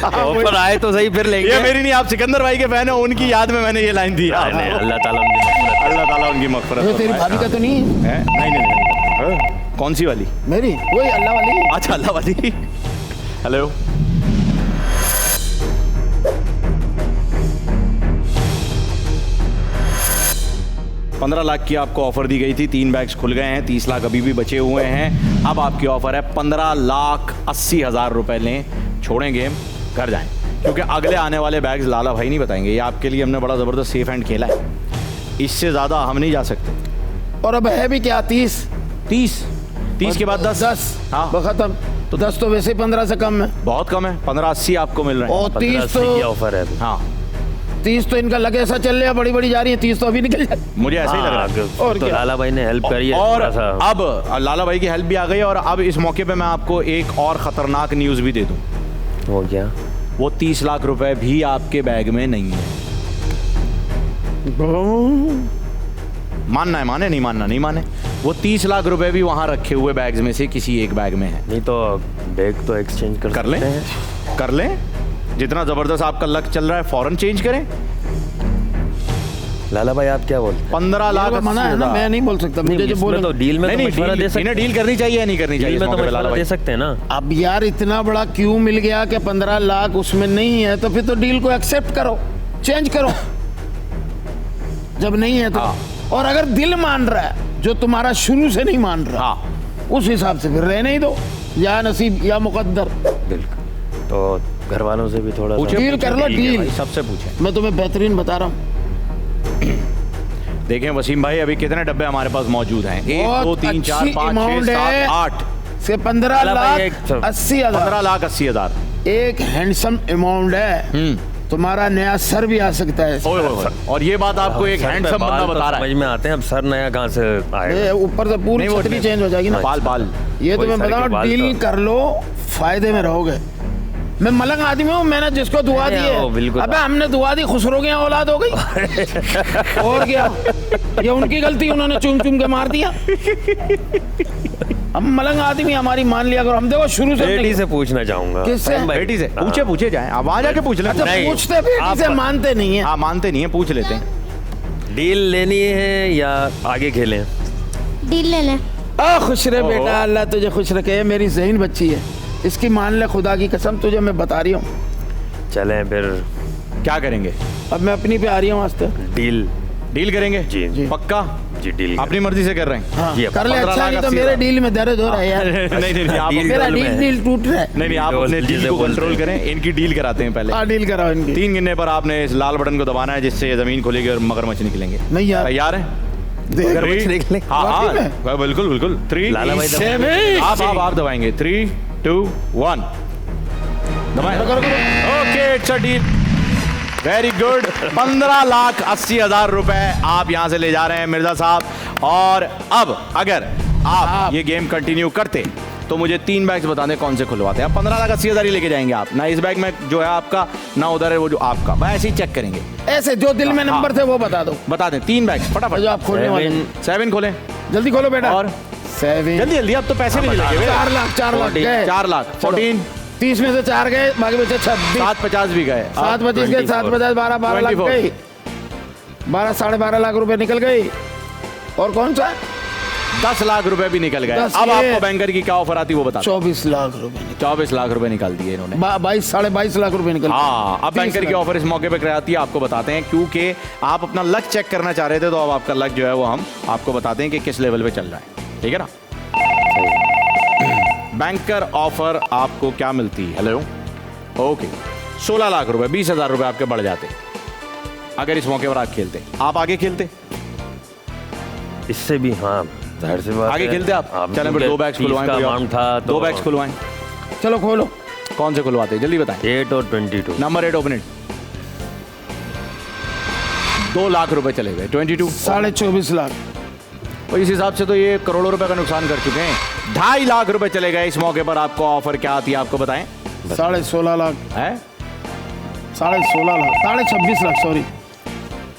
ऑफर आए तो सही, फिर लेंगे। ये मेरी नहीं, आप सिकंदर भाई के फैन है, उनकी याद में मैंने ये लाइन दी। अल्लाह ताला उनकी मग़फ़िरत करे। अल्लाह ताला उनकी मग़फ़िरत ये तेरी फरमाए। भाभी का तो नहीं है? नहीं। कौन सी वाली? मेरी वही अल्लाह वाली। अच्छा, अल्लाह वाली। हेलो। $15 लाख की आपको ऑफर दी गई थी, 3 बैग्स खुल गए हैं, 30 लाख अभी भी बचे हुए हैं। अब आपकी ऑफर है 15,80,000 रुपए लें, छोड़ें गेम, घर जाएं, क्योंकि अगले आने वाले बैग्स लाला भाई नहीं बताएंगे। ये आपके लिए हमने बड़ा ज़बरदस्त सेफ एंड खेला है, इससे ज़्यादा हम नहीं जा सकते। और अब है भी क्या, 30 30 के बाद 10। हाँ। खत्म। तो 10 तो वैसे ही 15 से कम है। बहुत कम है, 15,80 आपको मिल रहे हैं। और 30 की तो ऑफर है। हाँ, 30 तो इनका लगे ऐसा चल रहा है, बड़ी बड़ी जा रही है, 30 तो अभी निकल जाए। मुझे ऐसा ही लग रहा है। और तो क्या? लाला भाई ने हेल्प करी है और थोड़ा सा। अब लाला भाई की हेल्प भी आ गई, और अब इस मौके पे मैं आपको एक और खतरनाक न्यूज़ भी दे दूं। हो गया। वो 30 लाख रुपए भी आपके बैग में नहीं है। मानना है माने, नहीं मानना नहीं माने। वो 30 लाख रुपए भी वहां रखे हुए बैग्स में से किसी एक बैग में है। नहीं तो बैग तो एक्सचेंज कर लें, कर लें। जितना जबरदस्त आपका लक चल रहा है, फौरन चेंज करें। लाला भाई आप क्या बोलते हैं? 15 लाख ये मना है ना, मैं नहीं बोल सकता। मुझे जो इसमें बोले तो डील में नहीं तो नहीं, मशवरा दे सकते इन्हें डील करनी चाहिए या नहीं करनी चाहिए? डील में इस तो मौके पे लाला मशवरा भाई। दे सकते हैं ना। अब यार इतना बड़ा क्यों मिल गया कि 15 लाख उसमें नहीं है, तो फिर तो डील को एक्सेप्ट करो, चेंज करो। जब नहीं है तो हाँ। और अगर दिल मान रहा है, जो तुम्हारा शुरू से नहीं मान रहा, हाँ, उस हिसाब से फिर रहने ही दो, या नसीब या मुकद्दर। बिल्कुल। तो घर वालों से भी थोड़ा पूछे, डील कर लो, ठीक है डील। भाई, सबसे पूछे। मैं तुम्हें बेहतरीन बता रहा हूँ। देखें वसीम भाई, अभी कितने डब्बे हमारे पास मौजूद हैं? 1 बहुत 2 3 4 अच्छी 5 6 amount 7 है। 8। से 15 लाला भाई, लाख एक 80,000 15,80,000। एक हैंडसम अमाउंट है। तुम्हारा नया सर भी आ सकता है। ओए ओए ओए। और ये बात आपको एक हैंडसम बंदा बता रहा है। समझ में आते हैं, अब सर नया कहाँ से आएगा? ये ऊपर से पूरी नहीं, वो छतरी चेंज हो जाएगी ना। बाल बाल ये वही तो मैं सर के बताऊं, बाल डील तो- कर लो, फायदे में रहोगे। मैं मलंग आदमी हूँ, मैंने जिसको दुआ दी नहीं, वो है, बिल्कुल। अबे हमने दुआ दी, खुसरो की औलाद हो गई। और क्या, ये उनकी गलती, उन्होंने चुम चुम के मार दिया। हम मलंग आदमी, हमारी मान लिया करो। हम देखो शुरू से बेटी से पूछना चाहूंगा। किससे? भाई, बेटी से हाँ। पूछे जाए, अब आ जाके पूछ ले। अच्छा, नहीं, पूछते बेटी आप- से, मानते नहीं है। हाँ, मानते नहीं है, पूछ लेते हैं। डील लेनी है या आगे खेलें? डील ले लें। खुश रहे बेटा, अल्लाह तुझे खुश रखे। मेरी ज़हीन बच्ची है, इसकी मान ले, खुदा की कसम तुझे मैं बता रही हूँ। चलें फिर। क्या करेंगे? अब मैं अपनी पे आ रही हूँ वास्ते। डील करेंगे? जी। जी। पक्का? जी, डील अपनी मर्जी से कर रहे हैं? हाँ, जी, कर ले। 15 अच्छा, लाख नहीं तो 80 मेरे डील में दर्द हो रहा है यार। नहीं नहीं, आप डील- मेरा डील में है। डील टूट रहा है। नहीं आप अपने डील डील से को बोलते कंट्रोल हैं। करें, इनकी डील कराते हैं पहले। हाँ, डील कराओ इनकी। 3 गिनने पर आपने इस लाल बटन को दबाना है, जिससे ये जमीन खुलेगी और मगरमच्छ निकलेंगे। नहीं यार, तैयार है? देख, मगरमच्छ निकले। हाँ वाकई हाँ, बिल्कुल बिल्कुल। 3 लाला भाई दबाएं। 7 आप दबाएंगे। 3 2 1 दबाएं। करो, करो। Okay, it's a deal. Very good. 15,80,000 रुपए आप यहां से ले जा रहे हैं मिर्जा साहब। और अब अगर आप ये गेम कंटिन्यू करते तो मुझे 3 बैग्स बता दें कौन से खुलवाते हैं। 15,80,000 ही लेके जाएंगे आप, ना इस बैग में जो है आपका, ना उधर है वो जो आपका। मैं ऐसे ही चेक करेंगे। ऐसे जो दिल में नंबर थे वो बता दो। बता दें 3 बैग्स फटाफट। जो आप खोलने वाले हैं। 7 खोलें। जल्दी खोलो बेटा। और 7 जल्दी जल्दी, अब तो पैसे भी नहीं लगे। 4 लाख 4 लाख गए। 4 लाख 14 30 में से 4 गए, बाकी बचे 26। 750 भी गए। 7 25 गए, 7 50 12 12 लाख 24। गई। 12 12.5 लाख रुपए निकल गई। और कौन सा? 10 लाख रुपए भी निकल गए। 10 अब ये- आपको बैंकर की क्या ऑफर आती है वो बता। 24 लाख रुपए 24 लाख रुपए निकाल दिए इन्होंने। 22 साढ़े 22 लाख रुपए निकल हाँ, अब 30 बैंकर की लाख। ऑफर इस मौके पे कराती है, आपको बताते हैं, क्योंकि आप अपना लक चेक करना चाह रहे थे, तो अब आपका लक जो है वो हम आपको बताते हैं कि किस लेवल पे चल रहा है, ठीक है ना। बैंकर ऑफर आपको क्या मिलती है? हेलो, ओके, 16 लाख रुपए, 20,000 रुपए आपके बढ़ जाते अगर इस मौके पर आप खेलते। आप आगे खेलते? इससे भी हाँ, जाहिर सी बात आगे है। खेलते आप? चलें फिर 2 बैग्स खुलवाएं, कोई और। अमाउंट था तो 2 बैग्स खुलवाएं। चलो खोलो। कौन से खुलवाते हैं जल्दी बताएं। 8 और 22। Number 8 open it. 2 लाख रुपए चले गए। 22 साढ़े 24 लाख। तो इस हिसाब से तो ये करोड़ों रुपए का नुकसान कर चुके हैं। 2.5 लाख रुपए चले गए। इस मौके पर आपको ऑफर क्या आती है आपको बताएं। साढ़े 16 लाख। है साढ़े 16 लाख, साढ़े 26 लाख, सॉरी।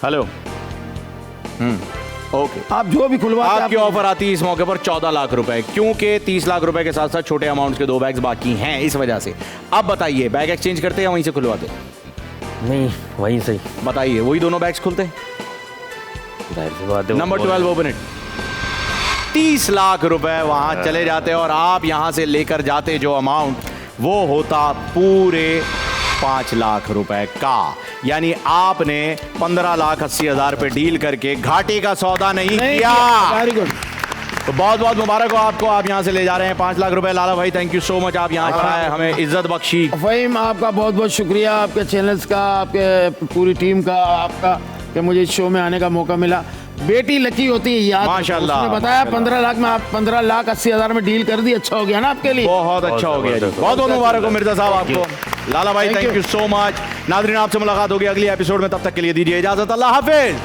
हेलो, ओके, आप जो भी खुलवाते आपकी ऑफर आती है इस मौके पर 14 लाख रुपए, क्योंकि 30 लाख रुपए के साथ साथ छोटे अमाउंट के 2 बैग्स बाकी हैं, इस वजह से। अब बताइए, बैग एक्सचेंज करते हैं या वहीं से खुलवाते? नहीं, वहीं से ही। बताइए, वही दोनों बैग्स खुलते हैं। जाहिर सी बात है। Number 12 open it. 30 लाख रुपए वहां चले जाते और आप यहां से लेकर जाते जो अमाउंट, वो होता पूरे 5 लाख रुपए का। यानी आपने 15,80,000 पे डील करके घाटे का सौदा नहीं किया। Very good. तो बहुत बहुत मुबारक हो आपको, आप यहाँ से ले जा रहे हैं 5 लाख रुपए। लाला भाई, थैंक यू सो मच, आप यहाँ आए, हमें इज्जत बख्शी। फ़हीम, आपका बहुत बहुत शुक्रिया, आपके चैनल्स का, आपके पूरी टीम का, आपका, कि मुझे इस शो में आने का मौका मिला। बेटी लकी होती है याद। माशाल्लाह, उसने बताया 15 लाख में आप 15,80,000 में डील कर दी। अच्छा हो गया ना आपके लिए। बहुत अच्छा हो गया जी, बहुत बहुत मुबारक हो मिर्जा साहब आपको। लाला भाई, थैंक यू सो मच। नाज़रीन, आपसे मुलाकात होगी अगली एपिसोड में, तब तक के लिए दीजिए इजाजत। अल्लाह हाफिज।